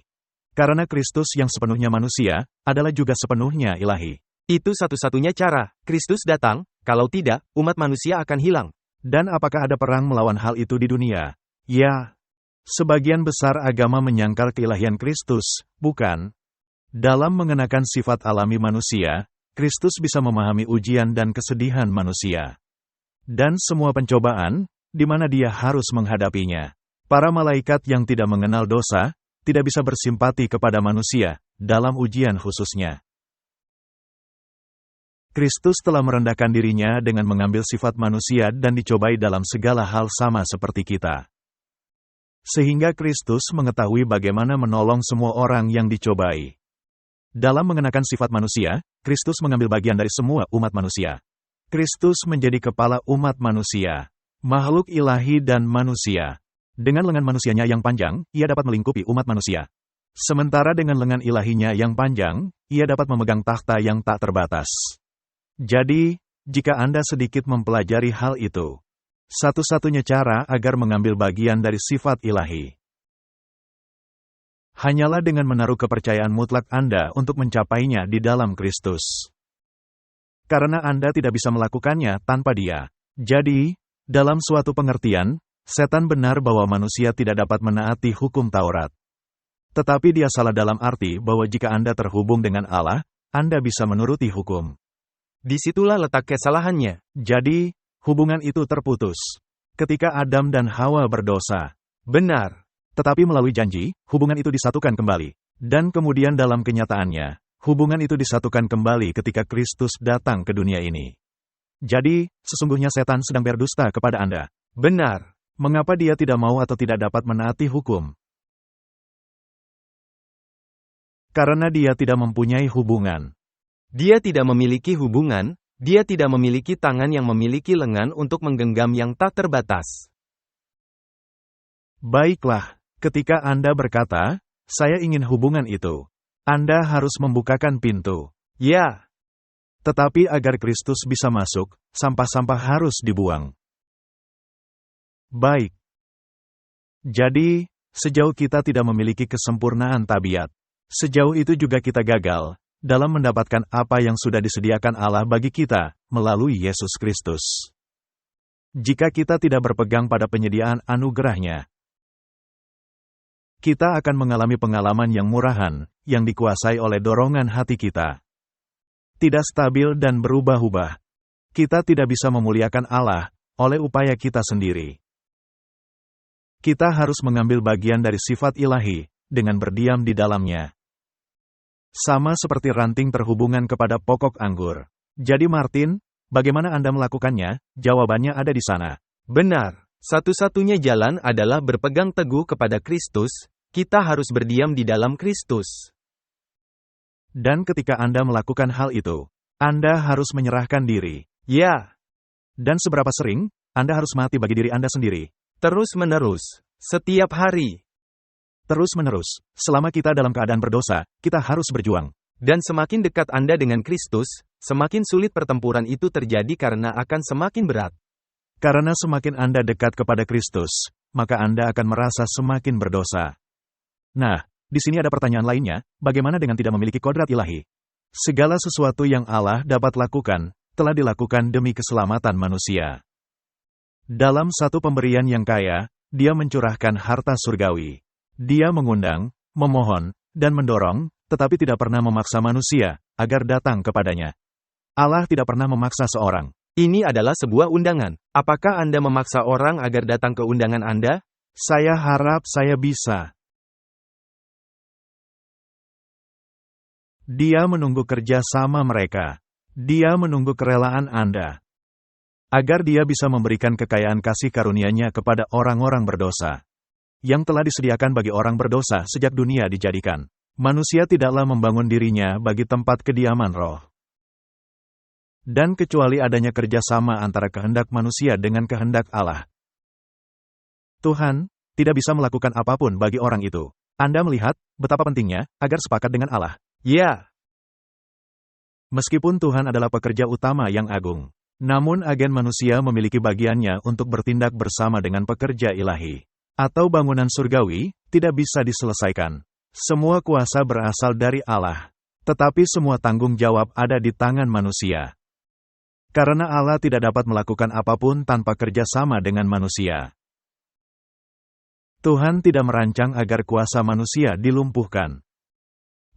Karena Kristus yang sepenuhnya manusia, adalah juga sepenuhnya ilahi. Itu satu-satunya cara. Kristus datang, kalau tidak, umat manusia akan hilang. Dan apakah ada perang melawan hal itu di dunia? Ya. Sebagian besar agama menyangkal keilahian Kristus, bukan? Dalam mengenakan sifat alami manusia, Kristus bisa memahami ujian dan kesedihan manusia. Dan semua pencobaan, di mana dia harus menghadapinya. Para malaikat yang tidak mengenal dosa, tidak bisa bersimpati kepada manusia, dalam ujian khususnya. Kristus telah merendahkan dirinya dengan mengambil sifat manusia dan dicobai dalam segala hal sama seperti kita. Sehingga Kristus mengetahui bagaimana menolong semua orang yang dicobai. Dalam mengenakan sifat manusia, Kristus mengambil bagian dari semua umat manusia. Kristus menjadi kepala umat manusia, makhluk ilahi dan manusia. Dengan lengan manusianya yang panjang, ia dapat melingkupi umat manusia. Sementara dengan lengan ilahinya yang panjang, ia dapat memegang takhta yang tak terbatas. Jadi, jika Anda sedikit mempelajari hal itu, satu-satunya cara agar mengambil bagian dari sifat ilahi hanyalah dengan menaruh kepercayaan mutlak Anda untuk mencapainya di dalam Kristus. Karena Anda tidak bisa melakukannya tanpa Dia. Jadi, dalam suatu pengertian, setan benar bahwa manusia tidak dapat menaati hukum Taurat. Tetapi dia salah dalam arti bahwa jika Anda terhubung dengan Allah, Anda bisa menuruti hukum. Disitulah letak kesalahannya. Jadi, hubungan itu terputus ketika Adam dan Hawa berdosa. Benar. Tetapi melalui janji, hubungan itu disatukan kembali. Dan kemudian dalam kenyataannya, hubungan itu disatukan kembali ketika Kristus datang ke dunia ini. Jadi, sesungguhnya setan sedang berdusta kepada Anda. Benar. Mengapa dia tidak mau atau tidak dapat menaati hukum? Karena dia tidak mempunyai hubungan. Dia tidak memiliki hubungan, dia tidak memiliki tangan yang memiliki lengan untuk menggenggam yang tak terbatas. Baiklah, ketika Anda berkata, saya ingin hubungan itu, Anda harus membukakan pintu. Ya. Tetapi agar Kristus bisa masuk, sampah-sampah harus dibuang. Baik. Jadi, sejauh kita tidak memiliki kesempurnaan tabiat, sejauh itu juga kita gagal dalam mendapatkan apa yang sudah disediakan Allah bagi kita melalui Yesus Kristus. Jika kita tidak berpegang pada penyediaan anugerah-Nya, kita akan mengalami pengalaman yang murahan, yang dikuasai oleh dorongan hati kita. Tidak stabil dan berubah-ubah. Kita tidak bisa memuliakan Allah oleh upaya kita sendiri. Kita harus mengambil bagian dari sifat ilahi dengan berdiam di dalamnya. Sama seperti ranting terhubungan kepada pokok anggur. Jadi Martin, bagaimana Anda melakukannya? Jawabannya ada di sana. Benar. Satu-satunya jalan adalah berpegang teguh kepada Kristus. Kita harus berdiam di dalam Kristus. Dan ketika Anda melakukan hal itu, Anda harus menyerahkan diri. Ya. Dan seberapa sering, Anda harus mati bagi diri Anda sendiri. Terus-menerus. Setiap hari. Terus-menerus. Selama kita dalam keadaan berdosa, kita harus berjuang. Dan semakin dekat Anda dengan Kristus, semakin sulit pertempuran itu terjadi karena akan semakin berat. Karena semakin Anda dekat kepada Kristus, maka Anda akan merasa semakin berdosa. Nah, di sini ada pertanyaan lainnya, bagaimana dengan tidak memiliki kodrat ilahi? Segala sesuatu yang Allah dapat lakukan, telah dilakukan demi keselamatan manusia. Dalam satu pemberian yang kaya, Dia mencurahkan harta surgawi. Dia mengundang, memohon, dan mendorong, tetapi tidak pernah memaksa manusia agar datang kepadanya. Allah tidak pernah memaksa seorang. Ini adalah sebuah undangan. Apakah Anda memaksa orang agar datang ke undangan Anda? Saya harap saya bisa. Dia menunggu kerja sama mereka. Dia menunggu kerelaan Anda. Agar Dia bisa memberikan kekayaan kasih karunia-Nya kepada orang-orang berdosa. Yang telah disediakan bagi orang berdosa sejak dunia dijadikan. Manusia tidaklah membangun dirinya bagi tempat kediaman roh. Dan kecuali adanya kerjasama antara kehendak manusia dengan kehendak Allah, Tuhan tidak bisa melakukan apapun bagi orang itu. Anda melihat betapa pentingnya agar sepakat dengan Allah. Ya. Meskipun Tuhan adalah pekerja utama yang agung, namun agen manusia memiliki bagiannya untuk bertindak bersama dengan pekerja ilahi. Atau bangunan surgawi, tidak bisa diselesaikan. Semua kuasa berasal dari Allah. Tetapi semua tanggung jawab ada di tangan manusia. Karena Allah tidak dapat melakukan apapun tanpa kerjasama dengan manusia. Tuhan tidak merancang agar kuasa manusia dilumpuhkan.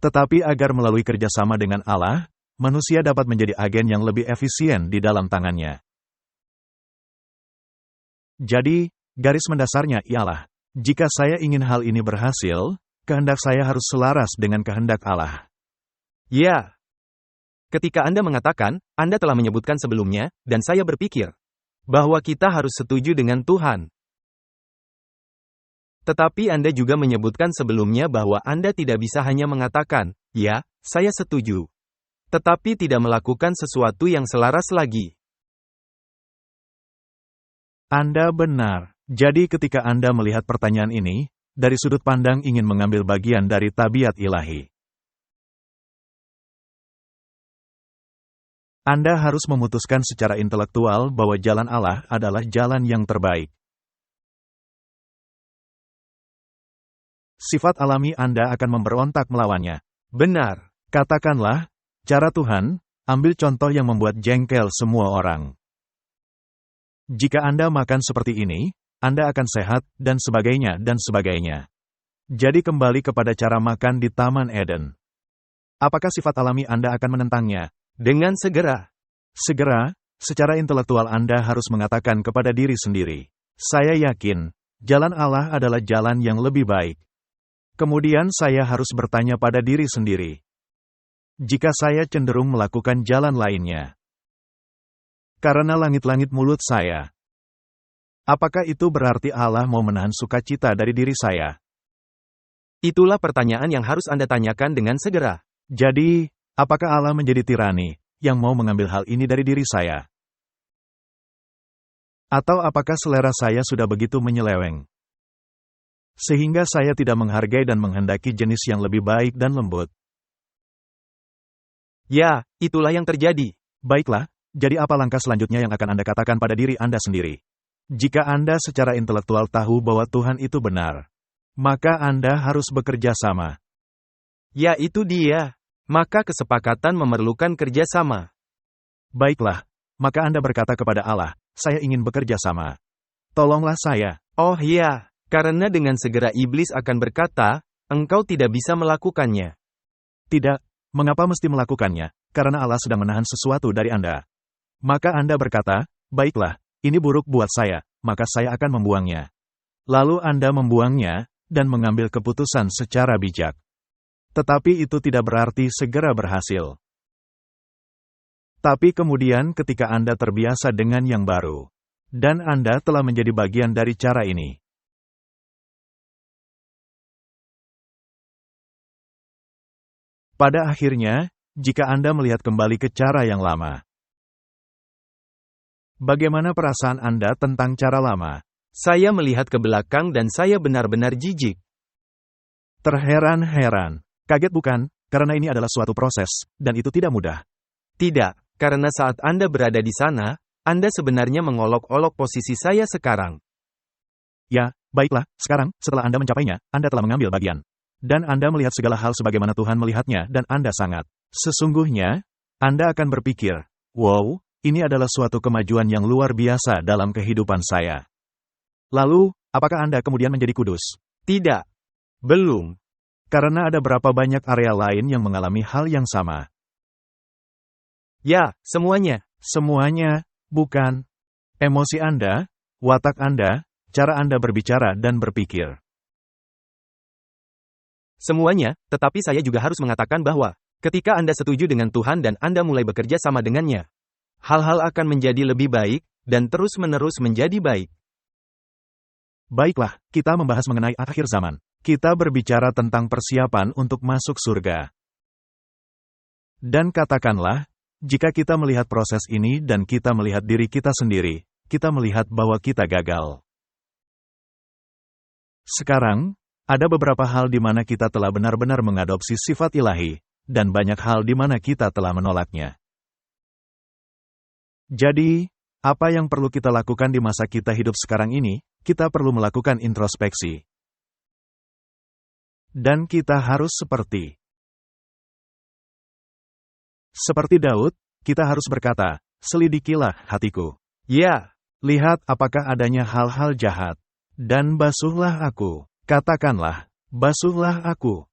Tetapi agar melalui kerjasama dengan Allah, manusia dapat menjadi agen yang lebih efisien di dalam tangannya. Jadi, garis mendasarnya ialah, jika saya ingin hal ini berhasil, kehendak saya harus selaras dengan kehendak Allah. Ya. Ketika Anda mengatakan, Anda telah menyebutkan sebelumnya, dan saya berpikir bahwa kita harus setuju dengan Tuhan. Tetapi Anda juga menyebutkan sebelumnya bahwa Anda tidak bisa hanya mengatakan, "Ya, saya setuju," tetapi tidak melakukan sesuatu yang selaras lagi. Anda benar. Jadi ketika Anda melihat pertanyaan ini, dari sudut pandang ingin mengambil bagian dari tabiat ilahi, Anda harus memutuskan secara intelektual bahwa jalan Allah adalah jalan yang terbaik. Sifat alami Anda akan memberontak melawannya. Benar. Katakanlah, cara Tuhan, ambil contoh yang membuat jengkel semua orang. Jika Anda makan seperti ini, Anda akan sehat, dan sebagainya, dan sebagainya. Jadi kembali kepada cara makan di Taman Eden. Apakah sifat alami Anda akan menentangnya? Dengan segera. Segera, secara intelektual Anda harus mengatakan kepada diri sendiri, "Saya yakin, jalan Allah adalah jalan yang lebih baik." Kemudian saya harus bertanya pada diri sendiri, jika saya cenderung melakukan jalan lainnya, karena langit-langit mulut saya, apakah itu berarti Allah mau menahan sukacita dari diri saya? Itulah pertanyaan yang harus Anda tanyakan dengan segera. Jadi, apakah Allah menjadi tirani yang mau mengambil hal ini dari diri saya? Atau apakah selera saya sudah begitu menyeleweng, sehingga saya tidak menghargai dan menghendaki jenis yang lebih baik dan lembut? Ya, itulah yang terjadi. Baiklah, jadi apa langkah selanjutnya yang akan Anda katakan pada diri Anda sendiri? Jika Anda secara intelektual tahu bahwa Tuhan itu benar, maka Anda harus bekerja sama. Ya, itu dia. Maka kesepakatan memerlukan kerjasama. Baiklah, maka Anda berkata kepada Allah, "Saya ingin bekerja sama. Tolonglah saya." Oh ya, karena dengan segera iblis akan berkata, "Engkau tidak bisa melakukannya." Tidak, mengapa mesti melakukannya? Karena Allah sedang menahan sesuatu dari Anda. Maka Anda berkata, "Baiklah, ini buruk buat saya, maka saya akan membuangnya." Lalu Anda membuangnya, dan mengambil keputusan secara bijak. Tetapi itu tidak berarti segera berhasil. Tapi kemudian ketika Anda terbiasa dengan yang baru, dan Anda telah menjadi bagian dari cara ini, pada akhirnya, jika Anda melihat kembali ke cara yang lama, bagaimana perasaan Anda tentang cara lama? Saya melihat ke belakang dan saya benar-benar jijik. Terheran-heran. Kaget bukan? Karena ini adalah suatu proses, dan itu tidak mudah. Tidak, karena saat Anda berada di sana, Anda sebenarnya mengolok-olok posisi saya sekarang. Ya, baiklah, sekarang, setelah Anda mencapainya, Anda telah mengambil bagian. Dan Anda melihat segala hal sebagaimana Tuhan melihatnya, dan Anda sangat. Sesungguhnya, Anda akan berpikir, "Wow, ini adalah suatu kemajuan yang luar biasa dalam kehidupan saya." Lalu, apakah Anda kemudian menjadi kudus? Tidak. Belum. Karena ada berapa banyak area lain yang mengalami hal yang sama. Ya, semuanya. Semuanya, bukan. Emosi Anda, watak Anda, cara Anda berbicara dan berpikir. Semuanya, tetapi saya juga harus mengatakan bahwa, ketika Anda setuju dengan Tuhan dan Anda mulai bekerja sama dengannya, hal-hal akan menjadi lebih baik, dan terus-menerus menjadi baik. Baiklah, kita membahas mengenai akhir zaman. Kita berbicara tentang persiapan untuk masuk surga. Dan katakanlah, jika kita melihat proses ini dan kita melihat diri kita sendiri, kita melihat bahwa kita gagal. Sekarang, ada beberapa hal di mana kita telah benar-benar mengadopsi sifat ilahi, dan banyak hal di mana kita telah menolaknya. Jadi, apa yang perlu kita lakukan di masa kita hidup sekarang ini? Kita perlu melakukan introspeksi. Dan kita harus seperti Daud, kita harus berkata, "Selidikilah hatiku. Ya, Lihat apakah adanya hal-hal jahat. Dan basuhlah aku." Katakanlah, "Basuhlah aku."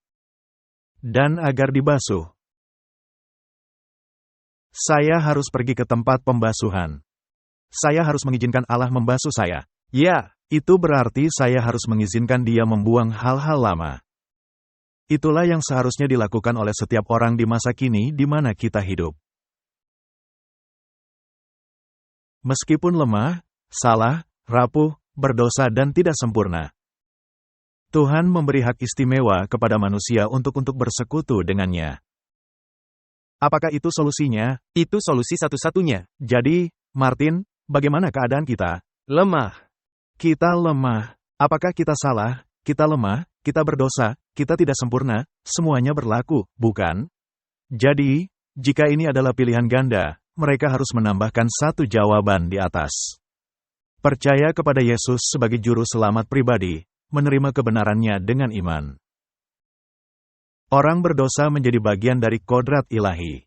Dan agar dibasuh, saya harus pergi ke tempat pembasuhan. Saya harus mengizinkan Allah membasuh saya. Ya, Itu berarti saya harus mengizinkan dia membuang hal-hal lama. Itulah yang seharusnya dilakukan oleh setiap orang di masa kini di mana kita hidup. Meskipun lemah, salah, rapuh, berdosa dan tidak sempurna, Tuhan memberi hak istimewa kepada manusia untuk bersekutu dengannya. Apakah itu solusinya? itu solusi satu-satunya. Jadi, Martin, bagaimana keadaan kita? Lemah. Kita lemah. Apakah kita salah? Kita lemah, kita berdosa, kita tidak sempurna, semuanya berlaku, bukan? Jadi, jika ini adalah pilihan ganda, mereka harus menambahkan satu jawaban di atas. Percaya kepada Yesus sebagai juru selamat pribadi, menerima kebenarannya dengan iman. Orang berdosa menjadi bagian dari kodrat ilahi,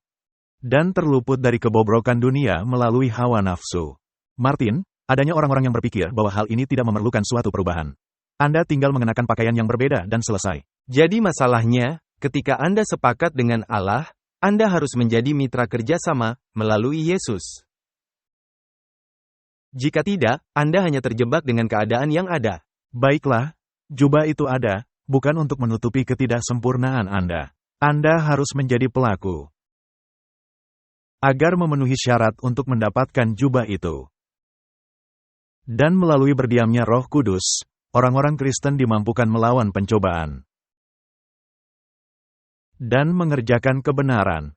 dan terluput dari kebobrokan dunia melalui hawa nafsu. Martin, adanya orang-orang yang berpikir bahwa hal ini tidak memerlukan suatu perubahan. Anda tinggal mengenakan pakaian yang berbeda dan selesai. Jadi masalahnya, ketika Anda sepakat dengan Allah, Anda harus menjadi mitra kerjasama melalui Yesus. Jika tidak, Anda hanya terjebak dengan keadaan yang ada. Baiklah, jubah itu ada, bukan untuk menutupi ketidaksempurnaan Anda. Anda harus menjadi pelaku. Agar memenuhi syarat untuk mendapatkan jubah itu. Dan melalui berdiamnya Roh Kudus, orang-orang Kristen dimampukan melawan pencobaan. Dan mengerjakan kebenaran.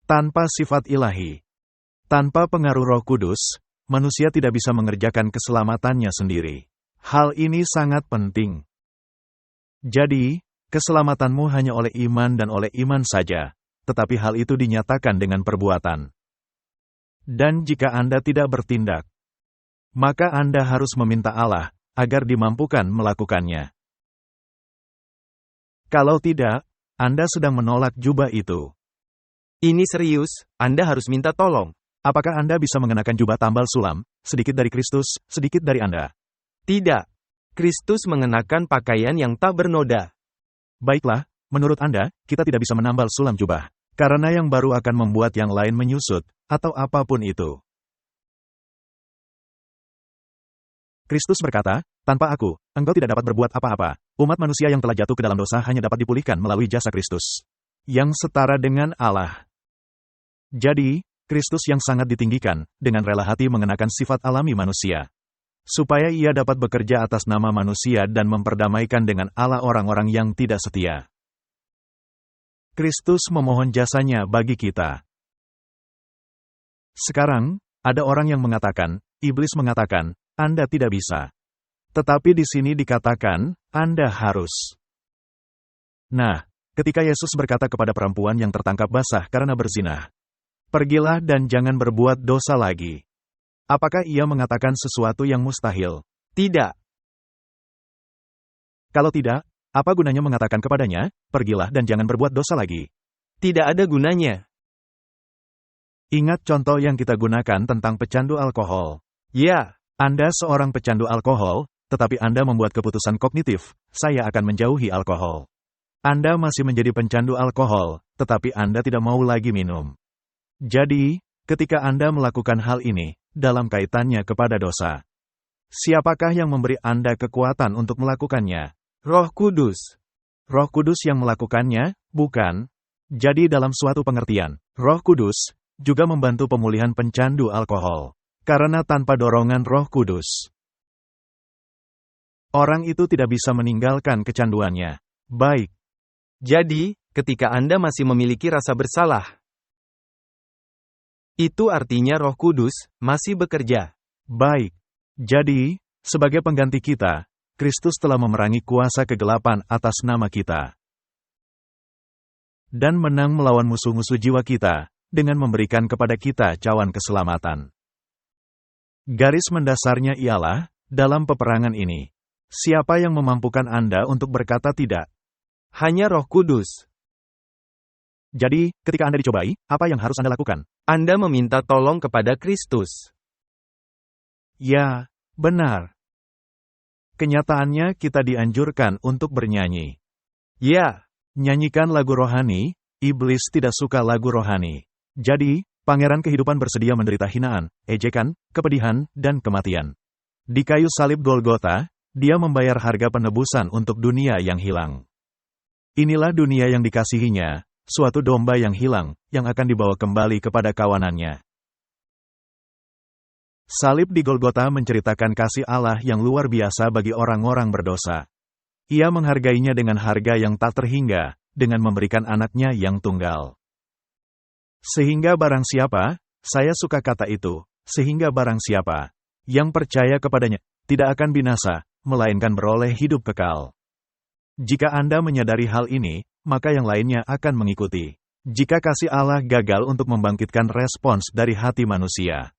Tanpa sifat ilahi. Tanpa pengaruh Roh Kudus, manusia tidak bisa mengerjakan keselamatannya sendiri. Hal ini sangat penting. Jadi, keselamatanmu hanya oleh iman dan oleh iman saja, tetapi hal itu dinyatakan dengan perbuatan. Dan jika Anda tidak bertindak, maka Anda harus meminta Allah agar dimampukan melakukannya. Kalau tidak, Anda sedang menolak jubah itu. Ini serius, Anda harus minta tolong. Apakah Anda bisa mengenakan jubah tambal sulam, sedikit dari Kristus, sedikit dari Anda? Tidak. Kristus mengenakan pakaian yang tak bernoda. Baiklah, menurut Anda, kita tidak bisa menambal sulam jubah, karena yang baru akan membuat yang lain menyusut, atau apapun itu. Kristus berkata, tanpa aku, engkau tidak dapat berbuat apa-apa. Umat manusia yang telah jatuh ke dalam dosa hanya dapat dipulihkan melalui jasa Kristus, yang setara dengan Allah. Jadi, Kristus yang sangat ditinggikan, dengan rela hati mengenakan sifat alami manusia, supaya ia dapat bekerja atas nama manusia dan memperdamaikan dengan Allah orang-orang yang tidak setia. Kristus memohon jasanya bagi kita. Sekarang, ada orang yang mengatakan, iblis mengatakan, Anda tidak bisa. Tetapi di sini dikatakan, Anda harus. Nah, ketika Yesus berkata kepada perempuan yang tertangkap basah karena berzina, pergilah dan jangan berbuat dosa lagi. Apakah ia mengatakan sesuatu yang mustahil? Tidak. Kalau tidak, apa gunanya mengatakan kepadanya, pergilah dan jangan berbuat dosa lagi? Tidak ada gunanya. Ingat contoh yang kita gunakan tentang pecandu alkohol. Ya. Anda seorang pecandu alkohol, tetapi Anda membuat keputusan kognitif, saya akan menjauhi alkohol. Anda masih menjadi pencandu alkohol, tetapi Anda tidak mau lagi minum. Jadi, ketika Anda melakukan hal ini, dalam kaitannya kepada dosa, siapakah yang memberi Anda kekuatan untuk melakukannya? Roh Kudus. Roh Kudus yang melakukannya, bukan? Jadi dalam suatu pengertian, Roh Kudus juga membantu pemulihan pencandu alkohol. Karena tanpa dorongan Roh Kudus, orang itu tidak bisa meninggalkan kecanduannya. Baik. Jadi, ketika Anda masih memiliki rasa bersalah, itu artinya Roh Kudus masih bekerja. Baik. Jadi, sebagai pengganti kita, Kristus telah memerangi kuasa kegelapan atas nama kita. Dan menang melawan musuh-musuh jiwa kita, dengan memberikan kepada kita cawan keselamatan. Garis mendasarnya ialah, dalam peperangan ini, siapa yang memampukan Anda untuk berkata tidak? Hanya Roh Kudus. Jadi, ketika Anda dicobai, apa yang harus Anda lakukan? Anda meminta tolong kepada Kristus. Ya, benar. Kenyataannya kita dianjurkan untuk bernyanyi. Ya. Nyanyikan lagu rohani, iblis tidak suka lagu rohani. Jadi, pangeran kehidupan bersedia menderita hinaan, ejekan, kepedihan, dan kematian. Di kayu salib Golgota, Dia membayar harga penebusan untuk dunia yang hilang. Inilah dunia yang dikasihinya, suatu domba yang hilang, yang akan dibawa kembali kepada kawanannya. Salib di Golgota menceritakan kasih Allah yang luar biasa bagi orang-orang berdosa. Ia menghargainya dengan harga yang tak terhingga, dengan memberikan anaknya yang tunggal. Sehingga barang siapa, saya suka kata itu, sehingga barang siapa, yang percaya kepadanya, tidak akan binasa, melainkan beroleh hidup kekal. Jika Anda menyadari hal ini, maka yang lainnya akan mengikuti. Jika kasih Allah gagal untuk membangkitkan respons dari hati manusia,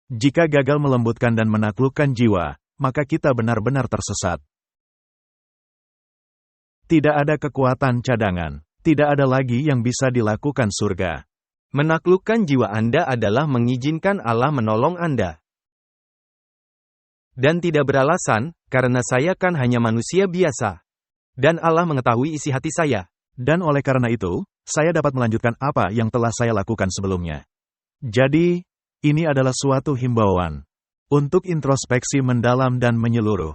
jika gagal melembutkan dan menaklukkan jiwa, maka kita benar-benar tersesat. Tidak ada kekuatan cadangan, tidak ada lagi yang bisa dilakukan surga. Menaklukkan jiwa Anda adalah mengizinkan Allah menolong Anda. Dan tidak beralasan, karena saya kan hanya manusia biasa. Dan Allah mengetahui isi hati saya. Dan oleh karena itu, saya dapat melanjutkan apa yang telah saya lakukan sebelumnya. Jadi, ini adalah suatu himbauan untuk introspeksi mendalam dan menyeluruh.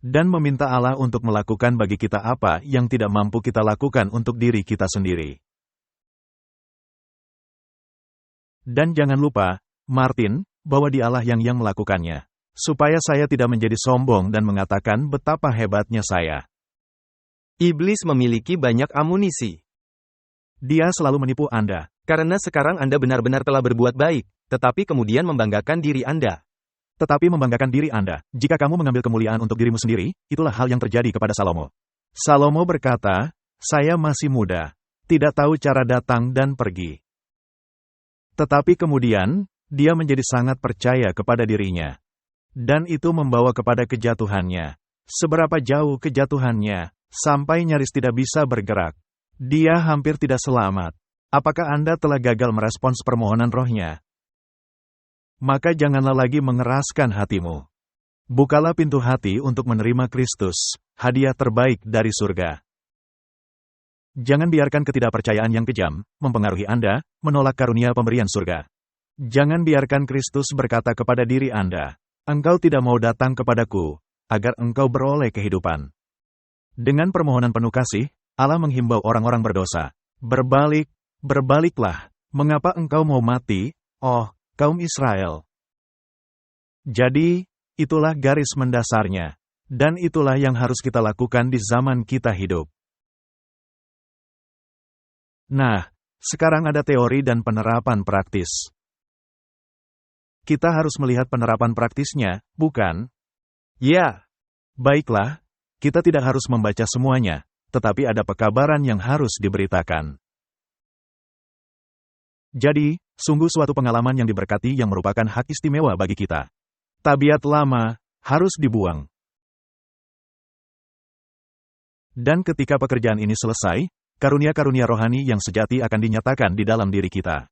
Dan meminta Allah untuk melakukan bagi kita apa yang tidak mampu kita lakukan untuk diri kita sendiri. Dan jangan lupa, Martin, bahwa dialah yang melakukannya. Supaya saya tidak menjadi sombong dan mengatakan betapa hebatnya saya. Iblis memiliki banyak amunisi. Dia selalu menipu Anda. Karena sekarang Anda benar-benar telah berbuat baik, tetapi kemudian membanggakan diri Anda. Tetapi membanggakan diri Anda, jika kamu mengambil kemuliaan untuk dirimu sendiri, itulah hal yang terjadi kepada Salomo. Salomo berkata, saya masih muda, tidak tahu cara datang dan pergi. Tetapi kemudian, dia menjadi sangat percaya kepada dirinya. Dan itu membawa kepada kejatuhannya. Seberapa jauh kejatuhannya, sampai nyaris tidak bisa bergerak. Dia hampir tidak selamat. Apakah Anda telah gagal merespons permohonan rohnya? Maka janganlah lagi mengeraskan hatimu. Bukalah pintu hati untuk menerima Kristus, hadiah terbaik dari surga. Jangan biarkan ketidakpercayaan yang kejam mempengaruhi Anda, menolak karunia pemberian surga. Jangan biarkan Kristus berkata kepada diri Anda, engkau tidak mau datang kepadaku, agar engkau beroleh kehidupan. Dengan permohonan penuh kasih, Allah menghimbau orang-orang berdosa, berbaliklah, mengapa engkau mau mati, oh, kaum Israel? Jadi, itulah garis mendasarnya, dan itulah yang harus kita lakukan di zaman kita hidup. Nah, sekarang ada teori dan penerapan praktis. Kita harus melihat penerapan praktisnya, bukan? Ya. Baiklah, kita tidak harus membaca semuanya, tetapi ada pekabaran yang harus diberitakan. Jadi, sungguh suatu pengalaman yang diberkati yang merupakan hak istimewa bagi kita. Tabiat lama harus dibuang. Dan ketika pekerjaan ini selesai, karunia-karunia rohani yang sejati akan dinyatakan di dalam diri kita.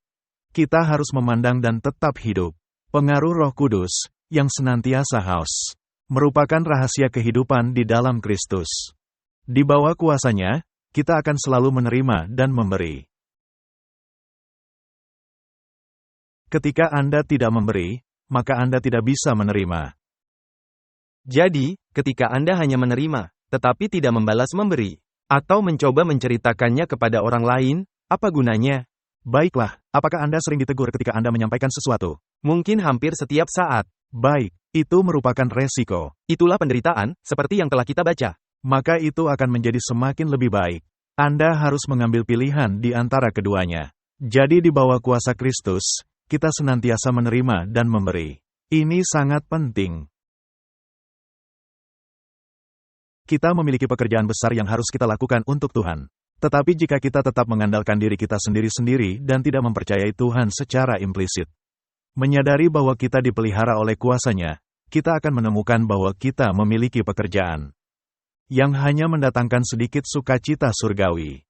Kita harus memandang dan tetap hidup. Pengaruh Roh Kudus, yang senantiasa haus, merupakan rahasia kehidupan di dalam Kristus. Di bawah kuasanya, kita akan selalu menerima dan memberi. Ketika Anda tidak memberi, maka Anda tidak bisa menerima. Jadi, ketika Anda hanya menerima, tetapi tidak membalas memberi, atau mencoba menceritakannya kepada orang lain, apa gunanya? Baiklah, apakah Anda sering ditegur ketika Anda menyampaikan sesuatu? Mungkin hampir setiap saat. Baik, itu merupakan resiko. Itulah penderitaan, seperti yang telah kita baca. Maka itu akan menjadi semakin lebih baik. Anda harus mengambil pilihan di antara keduanya. Jadi di bawah kuasa Kristus, kita senantiasa menerima dan memberi. Ini sangat penting. Kita memiliki pekerjaan besar yang harus kita lakukan untuk Tuhan. Tetapi jika kita tetap mengandalkan diri kita sendiri-sendiri dan tidak mempercayai Tuhan secara implisit, menyadari bahwa kita dipelihara oleh kuasa-Nya, kita akan menemukan bahwa kita memiliki pekerjaan yang hanya mendatangkan sedikit sukacita surgawi.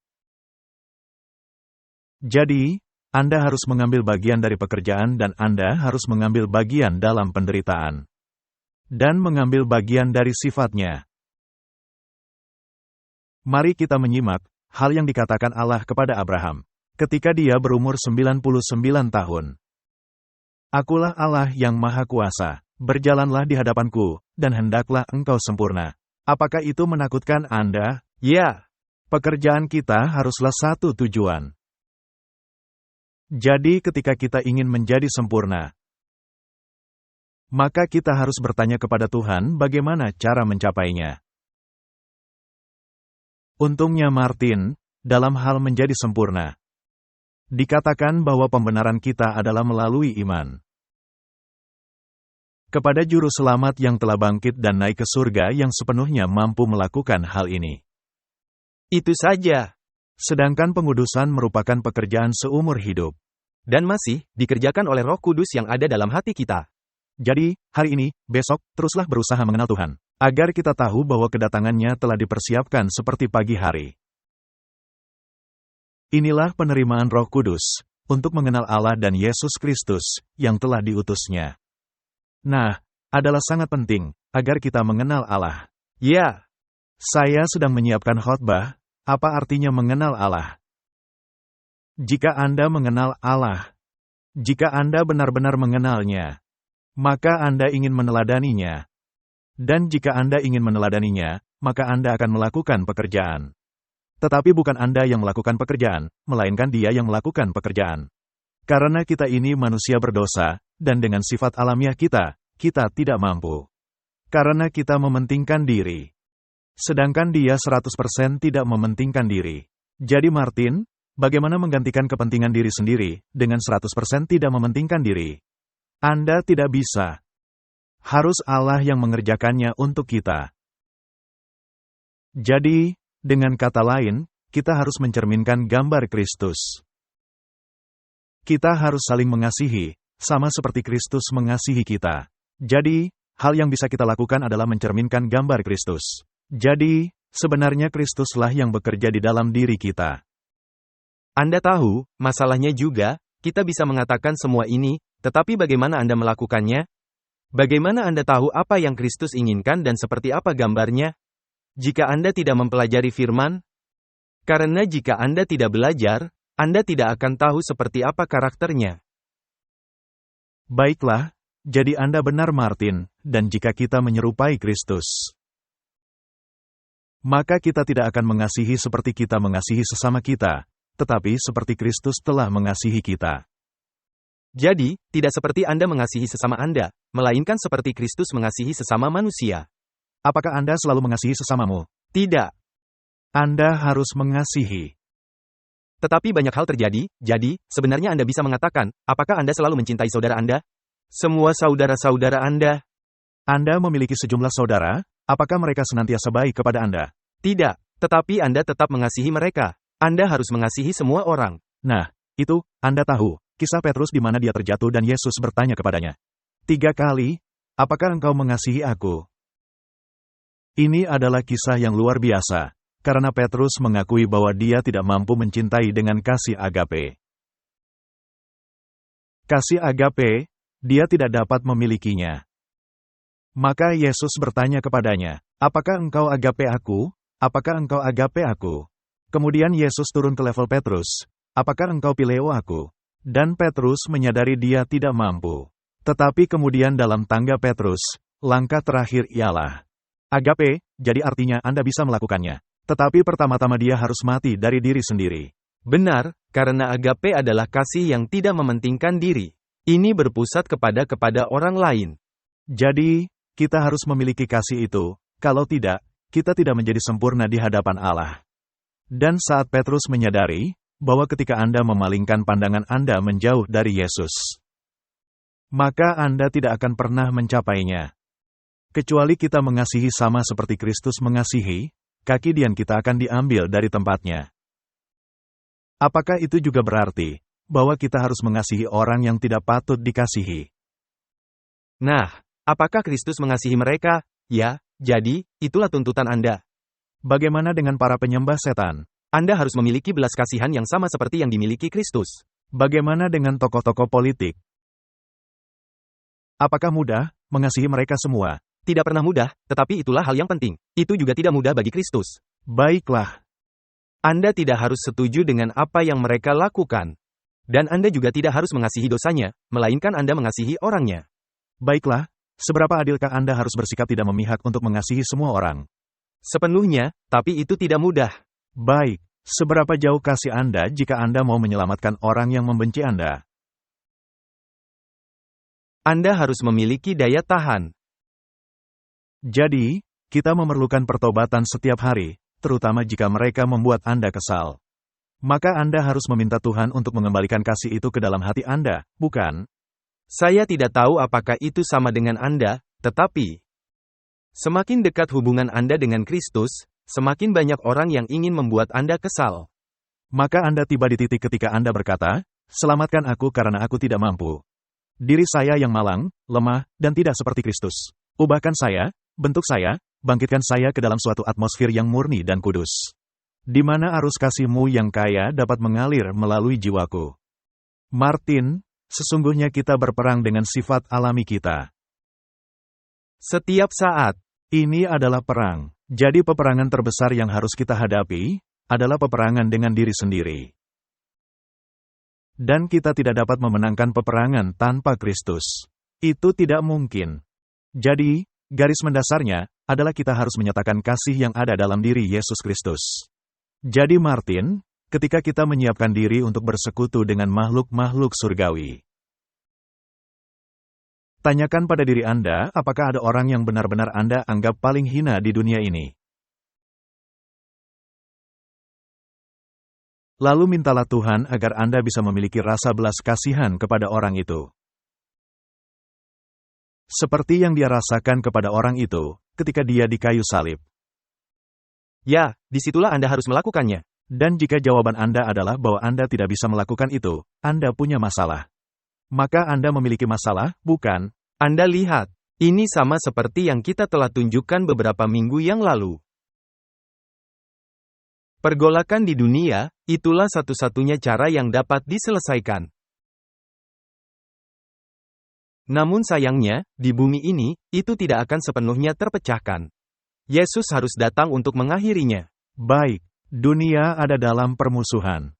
Jadi, Anda harus mengambil bagian dari pekerjaan dan Anda harus mengambil bagian dalam penderitaan. Dan mengambil bagian dari sifatnya. Mari kita menyimak hal yang dikatakan Allah kepada Abraham ketika dia berumur 99 tahun. Akulah Allah yang Maha Kuasa. Berjalanlah di hadapanku, dan hendaklah engkau sempurna. Apakah itu menakutkan Anda? Ya, Pekerjaan kita haruslah satu tujuan. Jadi ketika kita ingin menjadi sempurna, maka kita harus bertanya kepada Tuhan bagaimana cara mencapainya. Untungnya Martin, dalam hal menjadi sempurna, dikatakan bahwa pembenaran kita adalah melalui iman kepada Juru Selamat yang telah bangkit dan naik ke surga yang sepenuhnya mampu melakukan hal ini. itu saja. Sedangkan pengudusan merupakan pekerjaan seumur hidup. Dan masih dikerjakan oleh Roh Kudus yang ada dalam hati kita. Jadi, hari ini, besok, teruslah berusaha mengenal Tuhan, agar kita tahu bahwa kedatangannya telah dipersiapkan seperti pagi hari. Inilah penerimaan Roh Kudus, untuk mengenal Allah dan Yesus Kristus, yang telah diutusnya. Nah, adalah sangat penting, agar kita mengenal Allah. Ya, Saya sedang menyiapkan khotbah, apa artinya mengenal Allah? Jika Anda mengenal Allah, jika Anda benar-benar mengenalnya, maka Anda ingin meneladaninya. Dan jika Anda ingin meneladaninya, maka Anda akan melakukan pekerjaan. Tetapi bukan Anda yang melakukan pekerjaan, melainkan Dia yang melakukan pekerjaan. Karena kita ini manusia berdosa, dan dengan sifat alamiah kita tidak mampu. Karena kita mementingkan diri. Sedangkan Dia 100% tidak mementingkan diri. Jadi Martin, bagaimana menggantikan kepentingan diri sendiri, dengan 100% tidak mementingkan diri? Anda tidak bisa. Harus Allah yang mengerjakannya untuk kita. Jadi, dengan kata lain, kita harus mencerminkan gambar Kristus. Kita harus saling mengasihi, sama seperti Kristus mengasihi kita. Jadi, hal yang bisa kita lakukan adalah mencerminkan gambar Kristus. Jadi, sebenarnya Kristuslah yang bekerja di dalam diri kita. Anda tahu, masalahnya juga, kita bisa mengatakan semua ini, tetapi bagaimana Anda melakukannya? Bagaimana Anda tahu apa yang Kristus inginkan dan seperti apa gambarnya? Jika Anda tidak mempelajari firman? Karena jika Anda tidak belajar, Anda tidak akan tahu seperti apa karakternya. Baiklah, jadi Anda benar Martin, dan jika kita menyerupai Kristus, maka kita tidak akan mengasihi seperti kita mengasihi sesama kita, tetapi seperti Kristus telah mengasihi kita. Jadi, tidak seperti Anda mengasihi sesama Anda, melainkan seperti Kristus mengasihi sesama manusia. Apakah Anda selalu mengasihi sesamamu? Tidak. Anda harus mengasihi. Tetapi banyak hal terjadi, jadi, sebenarnya Anda bisa mengatakan, apakah Anda selalu mencintai saudara Anda? Semua saudara-saudara Anda. Anda memiliki sejumlah saudara, apakah mereka senantiasa baik kepada Anda? Tidak, tetapi Anda tetap mengasihi mereka. Anda harus mengasihi semua orang. Nah, itu, Anda tahu, kisah Petrus di mana dia terjatuh dan Yesus bertanya kepadanya 3 kali, apakah engkau mengasihi aku? Ini adalah kisah yang luar biasa, karena Petrus mengakui bahwa dia tidak mampu mencintai dengan kasih agape. Kasih agape, dia tidak dapat memilikinya. Maka Yesus bertanya kepadanya, apakah engkau agape aku? Apakah engkau agape aku? Kemudian Yesus turun ke level Petrus, apakah engkau pileo aku? Dan Petrus menyadari dia tidak mampu. Tetapi kemudian dalam tangga Petrus, langkah terakhir ialah agape, jadi artinya Anda bisa melakukannya. Tetapi pertama-tama dia harus mati dari diri sendiri. Benar, karena agape adalah kasih yang tidak mementingkan diri. Ini berpusat kepada orang lain. Jadi, kita harus memiliki kasih itu, kalau tidak, kita tidak menjadi sempurna di hadapan Allah. Dan saat Petrus menyadari, bahwa ketika Anda memalingkan pandangan Anda menjauh dari Yesus, maka Anda tidak akan pernah mencapainya. Kecuali kita mengasihi sama seperti Kristus mengasihi, kaki dian kita akan diambil dari tempatnya. Apakah itu juga berarti, bahwa kita harus mengasihi orang yang tidak patut dikasihi? Nah, apakah Kristus mengasihi mereka? Ya, jadi, itulah tuntutan Anda. Bagaimana dengan para penyembah setan? Anda harus memiliki belas kasihan yang sama seperti yang dimiliki Kristus. Bagaimana dengan tokoh-tokoh politik? Apakah mudah mengasihi mereka semua? Tidak pernah mudah, tetapi itulah hal yang penting. Itu juga tidak mudah bagi Kristus. Baiklah. Anda tidak harus setuju dengan apa yang mereka lakukan. Dan Anda juga tidak harus mengasihi dosanya, melainkan Anda mengasihi orangnya. Baiklah, seberapa adilkah Anda harus bersikap tidak memihak untuk mengasihi semua orang? Sepenuhnya, tapi itu tidak mudah. Baik, seberapa jauh kasih Anda jika Anda mau menyelamatkan orang yang membenci Anda? Anda harus memiliki daya tahan. Jadi, kita memerlukan pertobatan setiap hari, terutama jika mereka membuat Anda kesal. Maka Anda harus meminta Tuhan untuk mengembalikan kasih itu ke dalam hati Anda, bukan? Saya tidak tahu apakah itu sama dengan Anda, tetapi semakin dekat hubungan Anda dengan Kristus, semakin banyak orang yang ingin membuat Anda kesal. Maka Anda tiba di titik ketika Anda berkata, "Selamatkan aku karena aku tidak mampu. Diri saya yang malang, lemah, dan tidak seperti Kristus. Ubahkan saya, bentuk saya, bangkitkan saya ke dalam suatu atmosfer yang murni dan kudus, di mana arus kasih-Mu yang kaya dapat mengalir melalui jiwaku." Martin, sesungguhnya kita berperang dengan sifat alami kita. Setiap saat. Ini adalah perang. Jadi peperangan terbesar yang harus kita hadapi, adalah peperangan dengan diri sendiri. Dan kita tidak dapat memenangkan peperangan tanpa Kristus. Itu tidak mungkin. Jadi, garis mendasarnya, adalah kita harus menyatakan kasih yang ada dalam diri Yesus Kristus. Jadi Martin, ketika kita menyiapkan diri untuk bersekutu dengan makhluk-makhluk surgawi, tanyakan pada diri Anda, apakah ada orang yang benar-benar Anda anggap paling hina di dunia ini? Lalu mintalah Tuhan agar Anda bisa memiliki rasa belas kasihan kepada orang itu. Seperti yang Dia rasakan kepada orang itu, ketika Dia di kayu salib. Ya, disitulah Anda harus melakukannya. Dan jika jawaban Anda adalah bahwa Anda tidak bisa melakukan itu, Anda punya masalah. Maka Anda memiliki masalah, bukan? Anda lihat, ini sama seperti yang kita telah tunjukkan beberapa minggu yang lalu. Pergolakan di dunia, itulah satu-satunya cara yang dapat diselesaikan. Namun sayangnya, di bumi ini, itu tidak akan sepenuhnya terpecahkan. Yesus harus datang untuk mengakhirinya. Baik, dunia ada dalam permusuhan.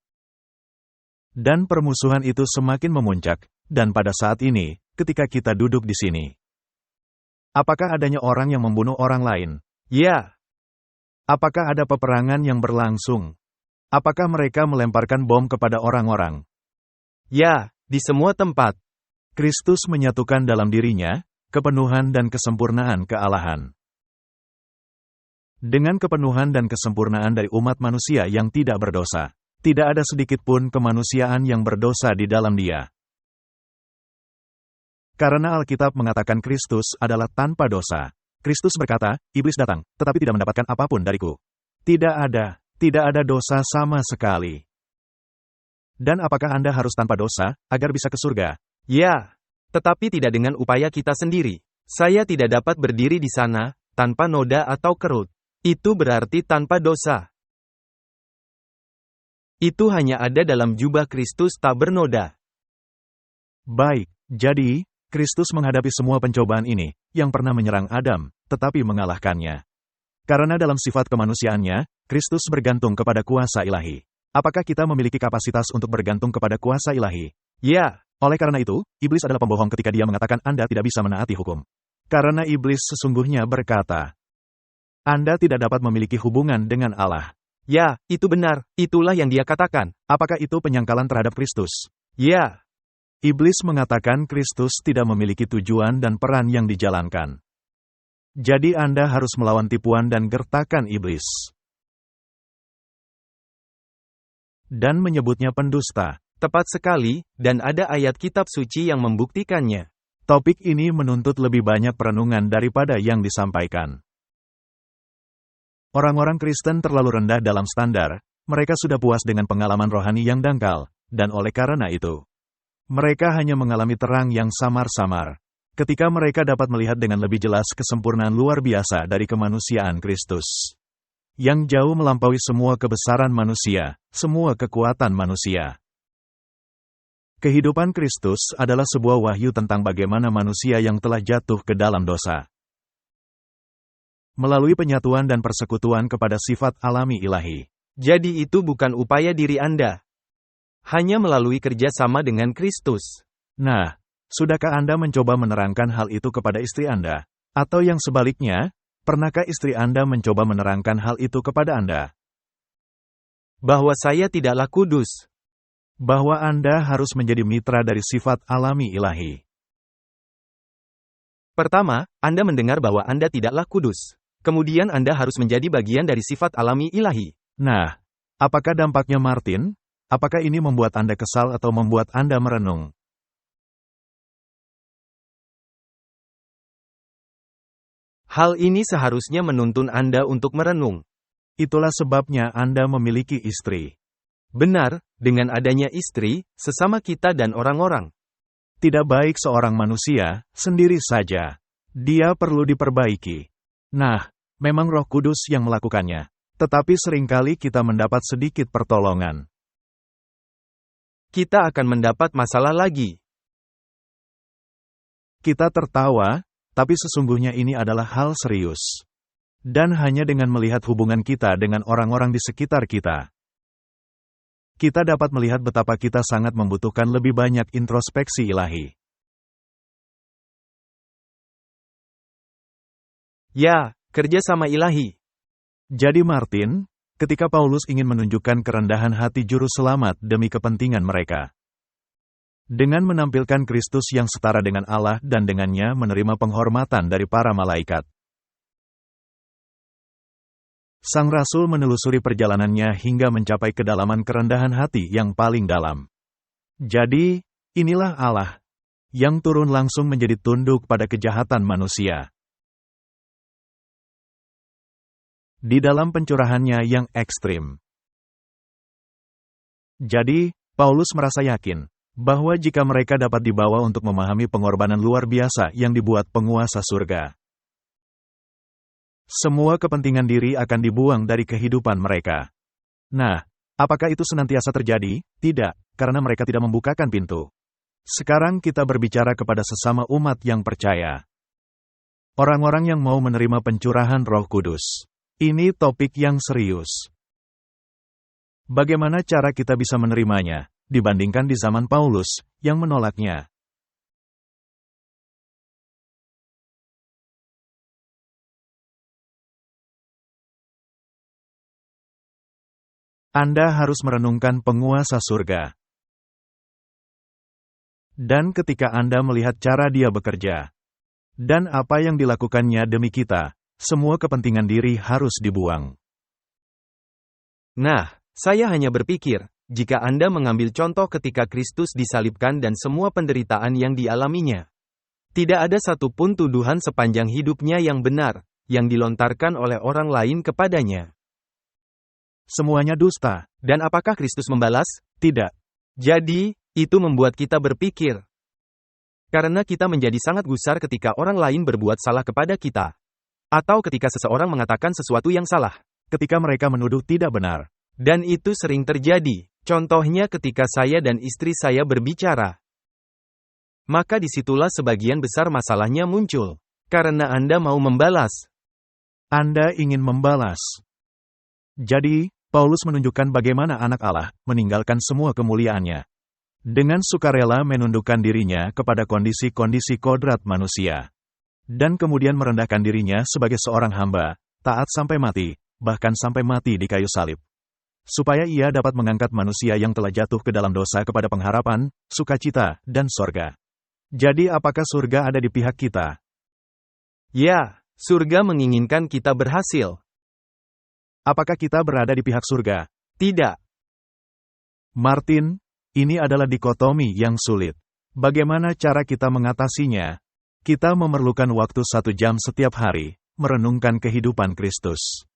Dan permusuhan itu semakin memuncak, dan pada saat ini, ketika kita duduk di sini, apakah adanya orang yang membunuh orang lain? Ya. Apakah ada peperangan yang berlangsung? Apakah mereka melemparkan bom kepada orang-orang? Ya, di semua tempat. Kristus menyatukan dalam dirinya kepenuhan dan kesempurnaan kealahan. Dengan kepenuhan dan kesempurnaan dari umat manusia yang tidak berdosa, tidak ada sedikit pun kemanusiaan yang berdosa di dalam Dia. Karena Alkitab mengatakan Kristus adalah tanpa dosa. Kristus berkata, "Iblis datang, tetapi tidak mendapatkan apapun dariku." Tidak ada dosa sama sekali. Dan apakah Anda harus tanpa dosa, agar bisa ke surga? Ya, tetapi tidak dengan upaya kita sendiri. Saya tidak dapat berdiri di sana, tanpa noda atau kerut. Itu berarti tanpa dosa. Itu hanya ada dalam jubah Kristus tak bernoda. Baik, jadi, Kristus menghadapi semua pencobaan ini, yang pernah menyerang Adam, tetapi mengalahkannya. Karena dalam sifat kemanusiaannya, Kristus bergantung kepada kuasa ilahi. Apakah kita memiliki kapasitas untuk bergantung kepada kuasa ilahi? Ya. Oleh karena itu, iblis adalah pembohong ketika dia mengatakan Anda tidak bisa menaati hukum. Karena iblis sesungguhnya berkata, Anda tidak dapat memiliki hubungan dengan Allah. Ya, itu benar. Itulah yang dia katakan. Apakah itu penyangkalan terhadap Kristus? Ya. Iblis mengatakan Kristus tidak memiliki tujuan dan peran yang dijalankan. Jadi Anda harus melawan tipuan dan gertakan iblis. Dan menyebutnya pendusta. Tepat sekali, dan ada ayat kitab suci yang membuktikannya. Topik ini menuntut lebih banyak perenungan daripada yang disampaikan. Orang-orang Kristen terlalu rendah dalam standar, mereka sudah puas dengan pengalaman rohani yang dangkal, dan oleh karena itu, mereka hanya mengalami terang yang samar-samar. Ketika mereka dapat melihat dengan lebih jelas kesempurnaan luar biasa dari kemanusiaan Kristus, yang jauh melampaui semua kebesaran manusia, semua kekuatan manusia. Kehidupan Kristus adalah sebuah wahyu tentang bagaimana manusia yang telah jatuh ke dalam dosa, melalui penyatuan dan persekutuan kepada sifat alami ilahi. Jadi itu bukan upaya diri Anda. Hanya melalui kerja sama dengan Kristus. Nah, sudahkah Anda mencoba menerangkan hal itu kepada istri Anda? Atau yang sebaliknya, pernahkah istri Anda mencoba menerangkan hal itu kepada Anda? Bahwa saya tidaklah kudus. Bahwa Anda harus menjadi mitra dari sifat alami ilahi. Pertama, Anda mendengar bahwa Anda tidaklah kudus. Kemudian Anda harus menjadi bagian dari sifat alami ilahi. Nah, apakah dampaknya Martin? Apakah ini membuat Anda kesal atau membuat Anda merenung? Hal ini seharusnya menuntun Anda untuk merenung. Itulah sebabnya Anda memiliki istri. Benar, dengan adanya istri, sesama kita dan orang-orang. Tidak baik seorang manusia, sendiri saja. Dia perlu diperbaiki. Nah, memang Roh Kudus yang melakukannya. Tetapi seringkali kita mendapat sedikit pertolongan. Kita akan mendapat masalah lagi. Kita tertawa, tapi sesungguhnya ini adalah hal serius. Dan hanya dengan melihat hubungan kita dengan orang-orang di sekitar kita, kita dapat melihat betapa kita sangat membutuhkan lebih banyak introspeksi ilahi. Ya, kerja sama ilahi. Jadi Martin, ketika Paulus ingin menunjukkan kerendahan hati juru selamat demi kepentingan mereka, dengan menampilkan Kristus yang setara dengan Allah dan dengannya menerima penghormatan dari para malaikat, Sang Rasul menelusuri perjalanannya hingga mencapai kedalaman kerendahan hati yang paling dalam. Jadi, inilah Allah yang turun langsung menjadi tunduk pada kejahatan manusia. Di dalam pencurahannya yang ekstrim. Jadi, Paulus merasa yakin bahwa jika mereka dapat dibawa untuk memahami pengorbanan luar biasa yang dibuat penguasa surga, semua kepentingan diri akan dibuang dari kehidupan mereka. Nah, apakah itu senantiasa terjadi? Tidak, karena mereka tidak membukakan pintu. Sekarang kita berbicara kepada sesama umat yang percaya. Orang-orang yang mau menerima pencurahan Roh Kudus. Ini topik yang serius. Bagaimana cara kita bisa menerimanya, dibandingkan di zaman Paulus, yang menolaknya? Anda harus merenungkan penguasa surga. Dan ketika Anda melihat cara dia bekerja, dan apa yang dilakukannya demi kita, semua kepentingan diri harus dibuang. Nah, saya hanya berpikir, jika Anda mengambil contoh ketika Kristus disalibkan dan semua penderitaan yang dialaminya, tidak ada satupun tuduhan sepanjang hidupnya yang benar, yang dilontarkan oleh orang lain kepadanya. Semuanya dusta. Dan apakah Kristus membalas? Tidak. Jadi, itu membuat kita berpikir. Karena kita menjadi sangat gusar ketika orang lain berbuat salah kepada kita. Atau ketika seseorang mengatakan sesuatu yang salah. Ketika mereka menuduh tidak benar. Dan itu sering terjadi. Contohnya ketika saya dan istri saya berbicara. Maka disitulah sebagian besar masalahnya muncul. Karena Anda mau membalas. Anda ingin membalas. Jadi, Paulus menunjukkan bagaimana anak Allah meninggalkan semua kemuliaannya. Dengan sukarela menundukkan dirinya kepada kondisi-kondisi kodrat manusia. Dan kemudian merendahkan dirinya sebagai seorang hamba, taat sampai mati, bahkan sampai mati di kayu salib. Supaya ia dapat mengangkat manusia yang telah jatuh ke dalam dosa kepada pengharapan, sukacita, dan sorga. Jadi apakah surga ada di pihak kita? Ya, surga menginginkan kita berhasil. Apakah kita berada di pihak surga? Tidak. Martin, ini adalah dikotomi yang sulit. Bagaimana cara kita mengatasinya? Kita memerlukan waktu 1 jam setiap hari, merenungkan kehidupan Kristus.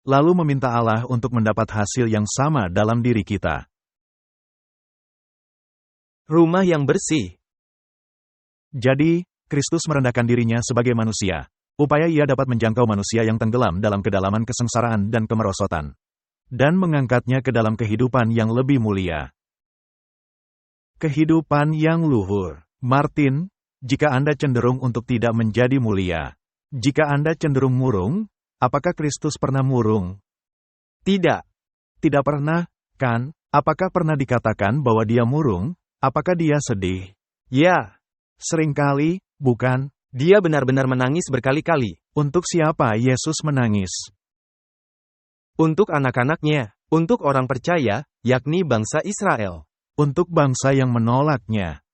Lalu meminta Allah untuk mendapat hasil yang sama dalam diri kita. Rumah yang bersih. Jadi, Kristus merendahkan dirinya sebagai manusia, upaya ia dapat menjangkau manusia yang tenggelam dalam kedalaman kesengsaraan dan kemerosotan, dan mengangkatnya ke dalam kehidupan yang lebih mulia. Kehidupan yang luhur. Martin, jika Anda cenderung untuk tidak menjadi mulia, jika Anda cenderung murung, apakah Kristus pernah murung? Tidak. Tidak pernah, kan? Apakah pernah dikatakan bahwa dia murung? Apakah dia sedih? Ya, Seringkali, bukan? dia benar-benar menangis berkali-kali. Untuk siapa Yesus menangis? Untuk anak-anaknya, untuk orang percaya, yakni bangsa Israel. Untuk bangsa yang menolaknya.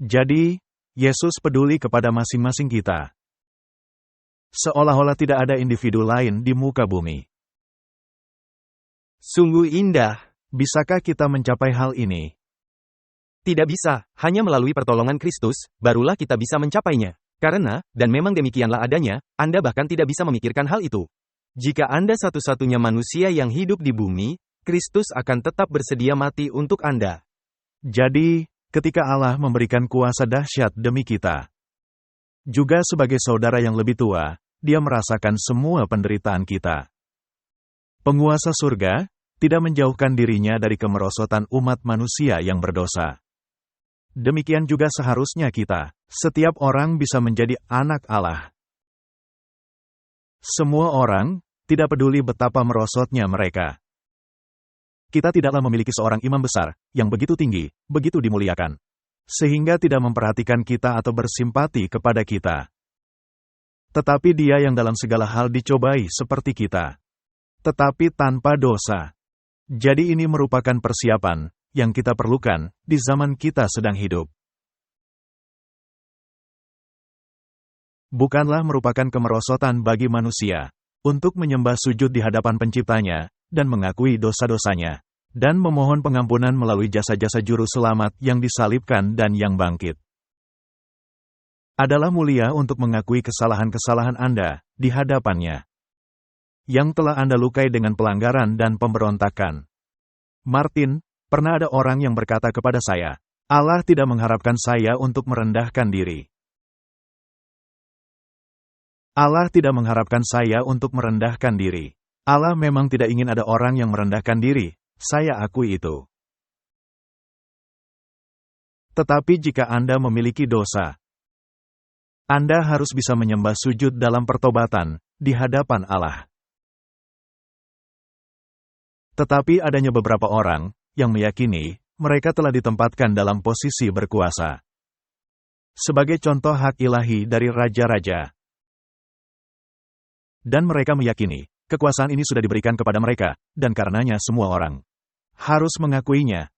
Jadi, Yesus peduli kepada masing-masing kita. Seolah-olah tidak ada individu lain di muka bumi. Sungguh indah. Bisakah kita mencapai hal ini? Tidak bisa, hanya melalui pertolongan Kristus, barulah kita bisa mencapainya. Karena, dan memang demikianlah adanya, Anda bahkan tidak bisa memikirkan hal itu. Jika Anda satu-satunya manusia yang hidup di bumi, Kristus akan tetap bersedia mati untuk Anda. Jadi, ketika Allah memberikan kuasa dahsyat demi kita, juga sebagai saudara yang lebih tua, Dia merasakan semua penderitaan kita. Penguasa surga tidak menjauhkan dirinya dari kemerosotan umat manusia yang berdosa. Demikian juga seharusnya kita. Setiap orang bisa menjadi anak Allah. Semua orang, tidak peduli betapa merosotnya mereka. Kita tidaklah memiliki seorang imam besar, yang begitu tinggi, begitu dimuliakan, sehingga tidak memperhatikan kita atau bersimpati kepada kita. Tetapi Dia yang dalam segala hal dicobai seperti kita, tetapi tanpa dosa. Jadi ini merupakan persiapan yang kita perlukan di zaman kita sedang hidup. Bukanlah merupakan kemerosotan bagi manusia untuk menyembah sujud di hadapan penciptanya dan mengakui dosa-dosanya, dan memohon pengampunan melalui jasa-jasa juru selamat yang disalibkan dan yang bangkit. Adalah mulia untuk mengakui kesalahan-kesalahan Anda di hadapannya, yang telah Anda lukai dengan pelanggaran dan pemberontakan. Martin, pernah ada orang yang berkata kepada saya, Allah tidak mengharapkan saya untuk merendahkan diri. Allah tidak mengharapkan saya untuk merendahkan diri. Allah memang tidak ingin ada orang yang merendahkan diri, saya akui itu. Tetapi jika Anda memiliki dosa, Anda harus bisa menyembah sujud dalam pertobatan di hadapan Allah. Tetapi adanya beberapa orang yang meyakini mereka telah ditempatkan dalam posisi berkuasa. Sebagai contoh hak ilahi dari raja-raja. Dan mereka meyakini, kekuasaan ini sudah diberikan kepada mereka, dan karenanya semua orang harus mengakuinya.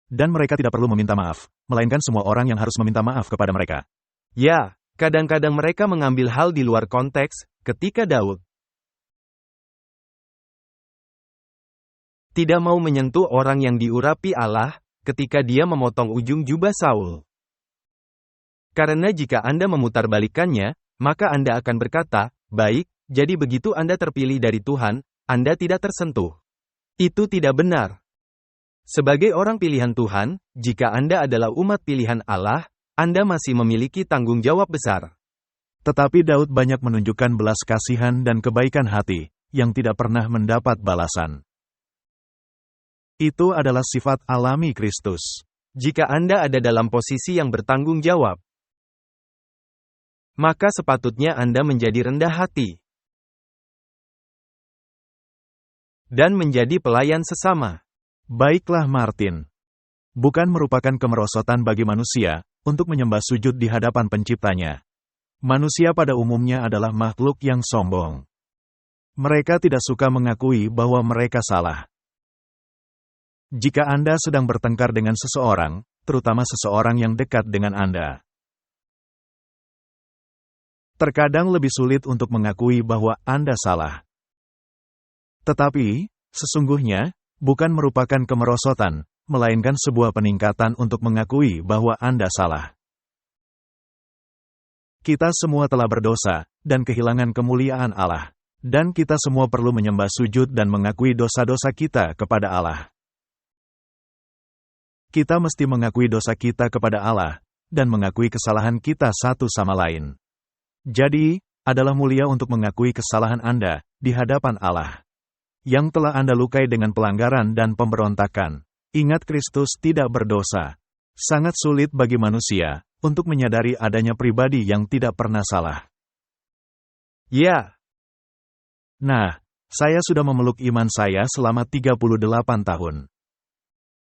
Dan mereka tidak perlu meminta maaf, melainkan semua orang yang harus meminta maaf kepada mereka. Ya, kadang-kadang mereka mengambil hal di luar konteks, ketika Daud tidak mau menyentuh orang yang diurapi Allah, ketika dia memotong ujung jubah Saul. Karena jika Anda memutarbalikkannya, maka Anda akan berkata, baik, jadi begitu Anda terpilih dari Tuhan, Anda tidak tersentuh. Itu tidak benar. Sebagai orang pilihan Tuhan, jika Anda adalah umat pilihan Allah, Anda masih memiliki tanggung jawab besar. Tetapi Daud banyak menunjukkan belas kasihan dan kebaikan hati, yang tidak pernah mendapat balasan. Itu adalah sifat alami Kristus. Jika Anda ada dalam posisi yang bertanggung jawab, maka sepatutnya Anda menjadi rendah hati dan menjadi pelayan sesama. Baiklah Martin. Bukan merupakan kemerosotan bagi manusia untuk menyembah sujud di hadapan penciptanya. Manusia pada umumnya adalah makhluk yang sombong. Mereka tidak suka mengakui bahwa mereka salah. Jika Anda sedang bertengkar dengan seseorang, terutama seseorang yang dekat dengan Anda, terkadang lebih sulit untuk mengakui bahwa Anda salah. Tetapi, sesungguhnya, bukan merupakan kemerosotan, melainkan sebuah peningkatan untuk mengakui bahwa Anda salah. Kita semua telah berdosa, dan kehilangan kemuliaan Allah. Dan kita semua perlu menyembah sujud dan mengakui dosa-dosa kita kepada Allah. Kita mesti mengakui dosa kita kepada Allah, dan mengakui kesalahan kita satu sama lain. Jadi, adalah mulia untuk mengakui kesalahan Anda di hadapan Allah, yang telah Anda lukai dengan pelanggaran dan pemberontakan. Ingat Kristus tidak berdosa. Sangat sulit bagi manusia untuk menyadari adanya pribadi yang tidak pernah salah. Ya. Nah, Saya sudah memeluk iman saya selama 38 tahun.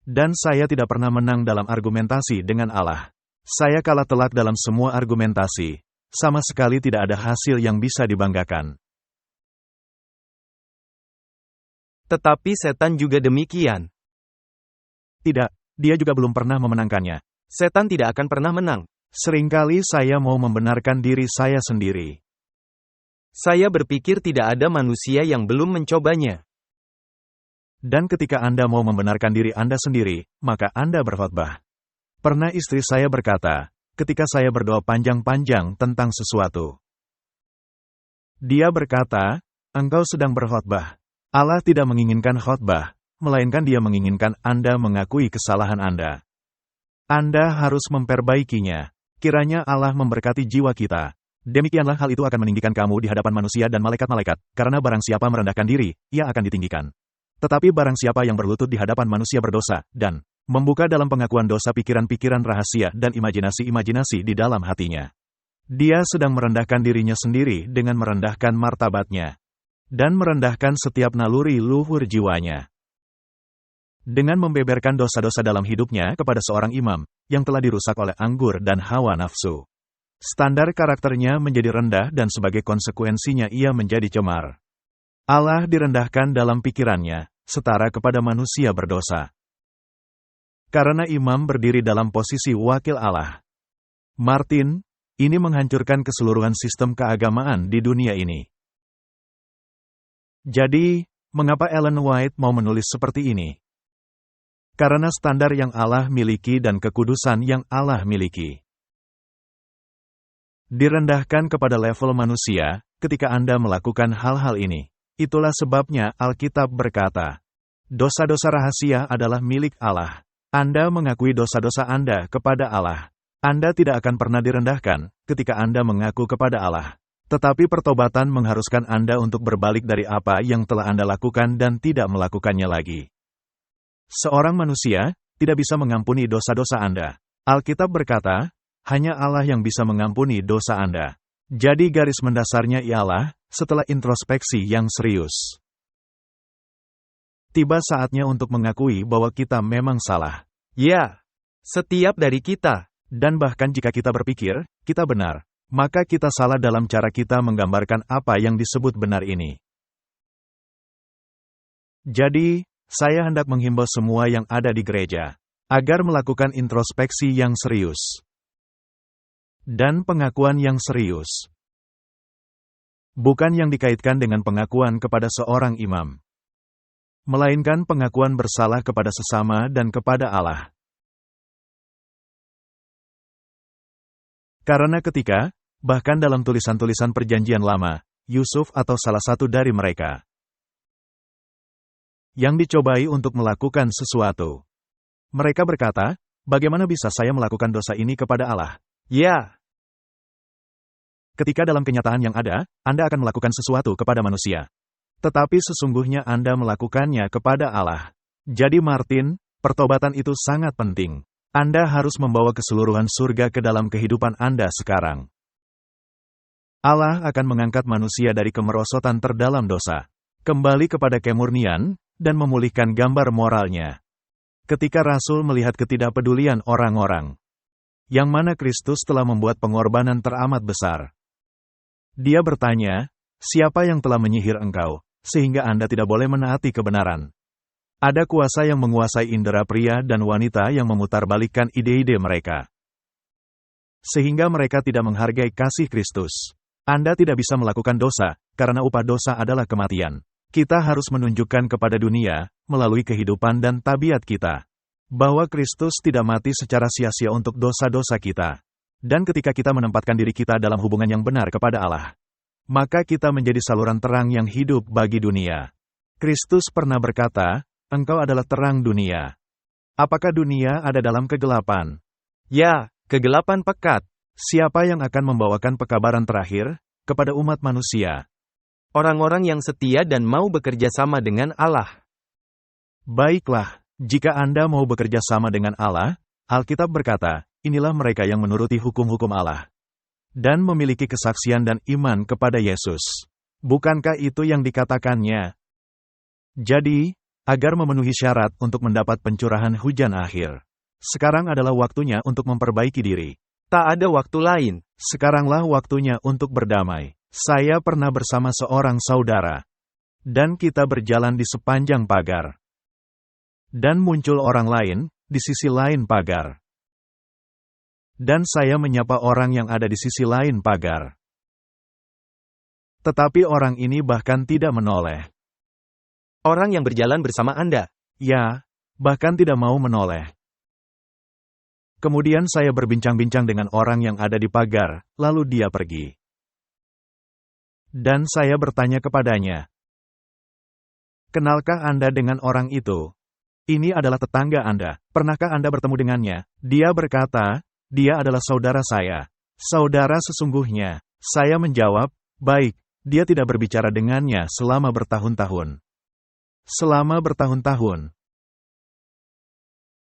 Dan saya tidak pernah menang dalam argumentasi dengan Allah. Saya kalah telak dalam semua argumentasi. Sama sekali tidak ada hasil yang bisa dibanggakan. Tetapi setan juga demikian. Tidak, dia juga belum pernah memenangkannya. Setan tidak akan pernah menang. Seringkali saya mau membenarkan diri saya sendiri. Saya berpikir tidak ada manusia yang belum mencobanya. Dan ketika Anda mau membenarkan diri Anda sendiri, maka Anda berkhotbah. Pernah istri saya berkata, ketika saya berdoa panjang-panjang tentang sesuatu. Dia berkata, engkau sedang berkhotbah. Allah tidak menginginkan khotbah, melainkan Dia menginginkan Anda mengakui kesalahan Anda. Anda harus memperbaikinya. Kiranya Allah memberkati jiwa kita. Demikianlah hal itu akan meninggikan kamu di hadapan manusia dan malaikat-malaikat, karena barang siapa merendahkan diri, ia akan ditinggikan. Tetapi barang siapa yang berlutut di hadapan manusia berdosa, dan membuka dalam pengakuan dosa pikiran-pikiran rahasia dan imajinasi-imajinasi di dalam hatinya. Dia sedang merendahkan dirinya sendiri dengan merendahkan martabatnya. Dan merendahkan setiap naluri luhur jiwanya. Dengan membeberkan dosa-dosa dalam hidupnya kepada seorang imam, yang telah dirusak oleh anggur dan hawa nafsu. Standar karakternya menjadi rendah dan sebagai konsekuensinya ia menjadi cemar. Allah direndahkan dalam pikirannya, setara kepada manusia berdosa. Karena imam berdiri dalam posisi wakil Allah. Martin, ini menghancurkan keseluruhan sistem keagamaan di dunia ini. Jadi, mengapa Ellen White mau menulis seperti ini? Karena standar yang Allah miliki dan kekudusan yang Allah miliki. Direndahkan kepada level manusia, ketika Anda melakukan hal-hal ini. Itulah sebabnya Alkitab berkata, dosa-dosa rahasia adalah milik Allah. Anda mengakui dosa-dosa Anda kepada Allah. Anda tidak akan pernah direndahkan ketika Anda mengaku kepada Allah. Tetapi pertobatan mengharuskan Anda untuk berbalik dari apa yang telah Anda lakukan dan tidak melakukannya lagi. Seorang manusia tidak bisa mengampuni dosa-dosa Anda. Alkitab berkata, hanya Allah yang bisa mengampuni dosa Anda. Jadi garis mendasarnya ialah, setelah introspeksi yang serius. Tiba saatnya untuk mengakui bahwa kita memang salah. Ya, setiap dari kita. Dan bahkan jika kita berpikir, kita benar, maka kita salah dalam cara kita menggambarkan apa yang disebut benar ini. Jadi, saya hendak menghimbau semua yang ada di gereja, agar melakukan introspeksi yang serius. Dan pengakuan yang serius. Bukan yang dikaitkan dengan pengakuan kepada seorang imam. Melainkan pengakuan bersalah kepada sesama dan kepada Allah. Karena ketika, bahkan dalam tulisan-tulisan perjanjian lama, Yusuf atau salah satu dari mereka, yang dicobai untuk melakukan sesuatu. Mereka berkata, bagaimana bisa saya melakukan dosa ini kepada Allah? Ya. Ketika dalam kenyataan yang ada, Anda akan melakukan sesuatu kepada manusia. Tetapi sesungguhnya Anda melakukannya kepada Allah. Jadi Martin, pertobatan itu sangat penting. Anda harus membawa keseluruhan surga ke dalam kehidupan Anda sekarang. Allah akan mengangkat manusia dari kemerosotan terdalam dosa, kembali kepada kemurnian, dan memulihkan gambar moralnya. Ketika Rasul melihat ketidakpedulian orang-orang, yang mana Kristus telah membuat pengorbanan teramat besar. Dia bertanya, siapa yang telah menyihir engkau, sehingga Anda tidak boleh menaati kebenaran? Ada kuasa yang menguasai indera pria dan wanita yang memutarbalikkan ide-ide mereka. Sehingga mereka tidak menghargai kasih Kristus. Anda tidak bisa melakukan dosa, karena upah dosa adalah kematian. Kita harus menunjukkan kepada dunia, melalui kehidupan dan tabiat kita, bahwa Kristus tidak mati secara sia-sia untuk dosa-dosa kita. Dan ketika kita menempatkan diri kita dalam hubungan yang benar kepada Allah, maka kita menjadi saluran terang yang hidup bagi dunia. Kristus pernah berkata, engkau adalah terang dunia. Apakah dunia ada dalam kegelapan? Ya, kegelapan pekat. Siapa yang akan membawakan pekabaran terakhir kepada umat manusia? Orang-orang yang setia dan mau bekerja sama dengan Allah. Baiklah, jika Anda mau bekerja sama dengan Allah, Alkitab berkata, inilah mereka yang menuruti hukum-hukum Allah dan memiliki kesaksian dan iman kepada Yesus. Bukankah itu yang dikatakannya? Jadi, agar memenuhi syarat untuk mendapat pencurahan hujan akhir, sekarang adalah waktunya untuk memperbaiki diri. Tak ada waktu lain. Sekaranglah waktunya untuk berdamai. Saya pernah bersama seorang saudara, dan kita berjalan di sepanjang pagar. Dan muncul orang lain di sisi lain pagar. Dan saya menyapa orang yang ada di sisi lain pagar. Tetapi orang ini bahkan tidak menoleh. Orang yang berjalan bersama Anda. Ya, bahkan tidak mau menoleh. Kemudian saya berbincang-bincang dengan orang yang ada di pagar, lalu dia pergi. Dan saya bertanya kepadanya, "Kenalkah Anda dengan orang itu? Ini adalah tetangga Anda. Pernahkah Anda bertemu dengannya?" Dia berkata, "Dia adalah saudara saya." Saudara sesungguhnya. Saya menjawab, "Baik, dia tidak berbicara dengannya selama bertahun-tahun." Selama bertahun-tahun.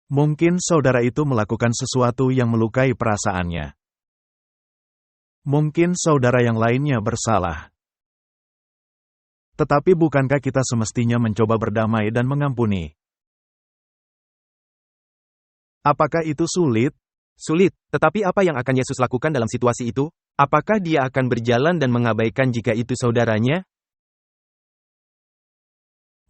Mungkin saudara itu melakukan sesuatu yang melukai perasaannya. Mungkin saudara yang lainnya bersalah. Tetapi bukankah kita semestinya mencoba berdamai dan mengampuni? Apakah itu sulit? Sulit, tetapi apa yang akan Yesus lakukan dalam situasi itu? Apakah dia akan berjalan dan mengabaikan jika itu saudaranya?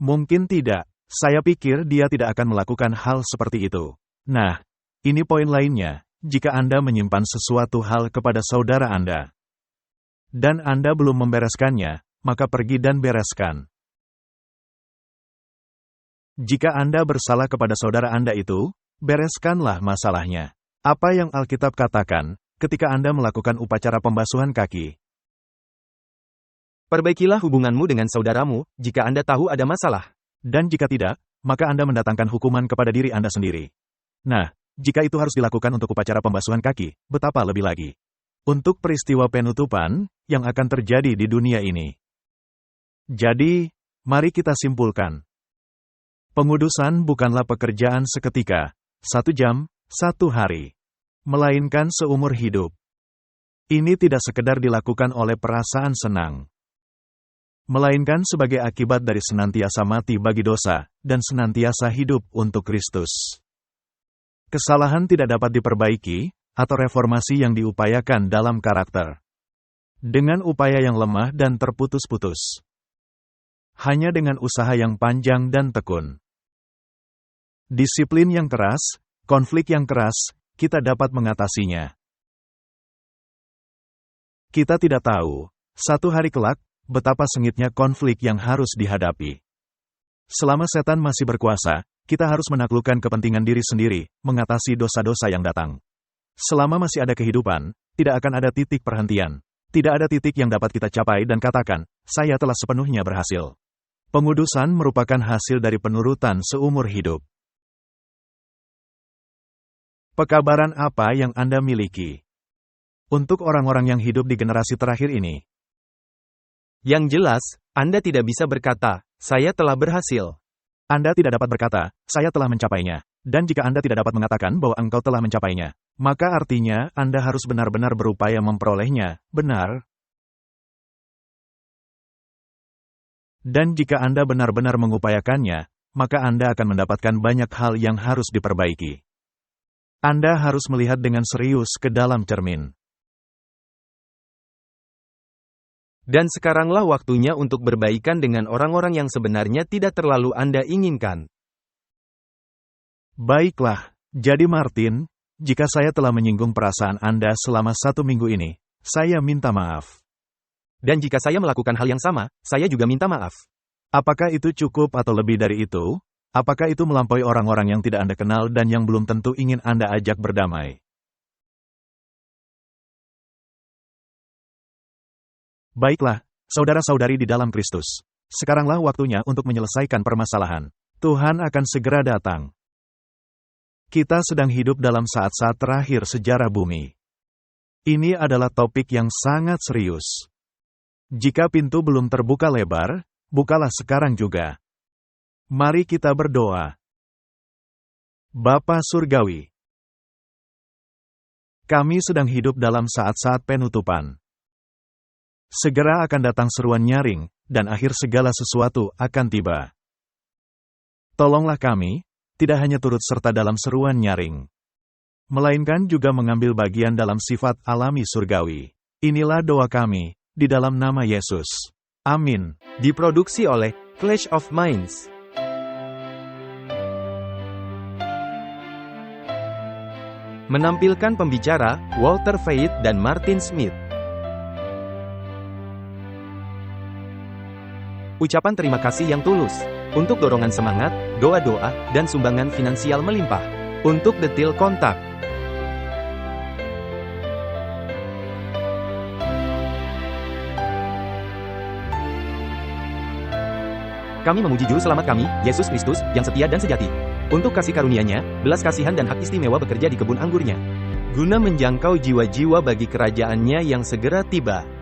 Mungkin tidak. Saya pikir dia tidak akan melakukan hal seperti itu. Nah, ini poin lainnya. Jika Anda menyimpan sesuatu hal kepada saudara Anda, dan Anda belum membereskannya, maka pergi dan bereskan. Jika Anda bersalah kepada saudara Anda itu, bereskanlah masalahnya. Apa yang Alkitab katakan, ketika Anda melakukan upacara pembasuhan kaki? Perbaikilah hubunganmu dengan saudaramu, jika Anda tahu ada masalah. Dan jika tidak, maka Anda mendatangkan hukuman kepada diri Anda sendiri. Nah, jika itu harus dilakukan untuk upacara pembasuhan kaki, betapa lebih lagi untuk peristiwa penutupan yang akan terjadi di dunia ini. Jadi, mari kita simpulkan. Pengudusan bukanlah pekerjaan seketika, 1 jam, 1 hari, melainkan seumur hidup. Ini tidak sekedar dilakukan oleh perasaan senang, melainkan sebagai akibat dari senantiasa mati bagi dosa, dan senantiasa hidup untuk Kristus. Kesalahan tidak dapat diperbaiki, atau reformasi yang diupayakan dalam karakter, dengan upaya yang lemah dan terputus-putus. Hanya dengan usaha yang panjang dan tekun, disiplin yang keras, konflik yang keras, kita dapat mengatasinya. Kita tidak tahu, satu hari kelak, betapa sengitnya konflik yang harus dihadapi. Selama setan masih berkuasa, kita harus menaklukkan kepentingan diri sendiri, mengatasi dosa-dosa yang datang. Selama masih ada kehidupan, tidak akan ada titik perhentian. Tidak ada titik yang dapat kita capai dan katakan, "Saya telah sepenuhnya berhasil." Pengudusan merupakan hasil dari penurutan seumur hidup. Pekabaran apa yang Anda miliki? Untuk orang-orang yang hidup di generasi terakhir ini, yang jelas, Anda tidak bisa berkata, "Saya telah berhasil." Anda tidak dapat berkata, "Saya telah mencapainya." Dan jika Anda tidak dapat mengatakan bahwa Engkau telah mencapainya, maka artinya Anda harus benar-benar berupaya memperolehnya, benar? Dan jika Anda benar-benar mengupayakannya, maka Anda akan mendapatkan banyak hal yang harus diperbaiki. Anda harus melihat dengan serius ke dalam cermin. Dan sekaranglah waktunya untuk berbaikan dengan orang-orang yang sebenarnya tidak terlalu Anda inginkan. Baiklah, jadi Martin, jika saya telah menyinggung perasaan Anda selama 1 minggu ini, saya minta maaf. Dan jika saya melakukan hal yang sama, saya juga minta maaf. Apakah itu cukup atau lebih dari itu? Apakah itu melampaui orang-orang yang tidak Anda kenal dan yang belum tentu ingin Anda ajak berdamai? Baiklah, saudara-saudari di dalam Kristus. Sekaranglah waktunya untuk menyelesaikan permasalahan. Tuhan akan segera datang. Kita sedang hidup dalam saat-saat terakhir sejarah bumi. Ini adalah topik yang sangat serius. Jika pintu belum terbuka lebar, bukalah sekarang juga. Mari kita berdoa. Bapa Surgawi, kami sedang hidup dalam saat-saat penutupan. Segera akan datang seruan nyaring, dan akhir segala sesuatu akan tiba. Tolonglah kami, tidak hanya turut serta dalam seruan nyaring, melainkan juga mengambil bagian dalam sifat alami surgawi. Inilah doa kami, di dalam nama Yesus. Amin. Diproduksi oleh Clash of Minds. Menampilkan pembicara, Walter Veit dan Martin Smith. Ucapan terima kasih yang tulus. Untuk dorongan semangat, doa-doa, dan sumbangan finansial melimpah. Untuk detail kontak. Kami memuji Juru Selamat kami, Yesus Kristus, yang setia dan sejati. Untuk kasih karunia-Nya, belas kasihan dan hak istimewa bekerja di kebun anggurnya, guna menjangkau jiwa-jiwa bagi kerajaan-Nya yang segera tiba.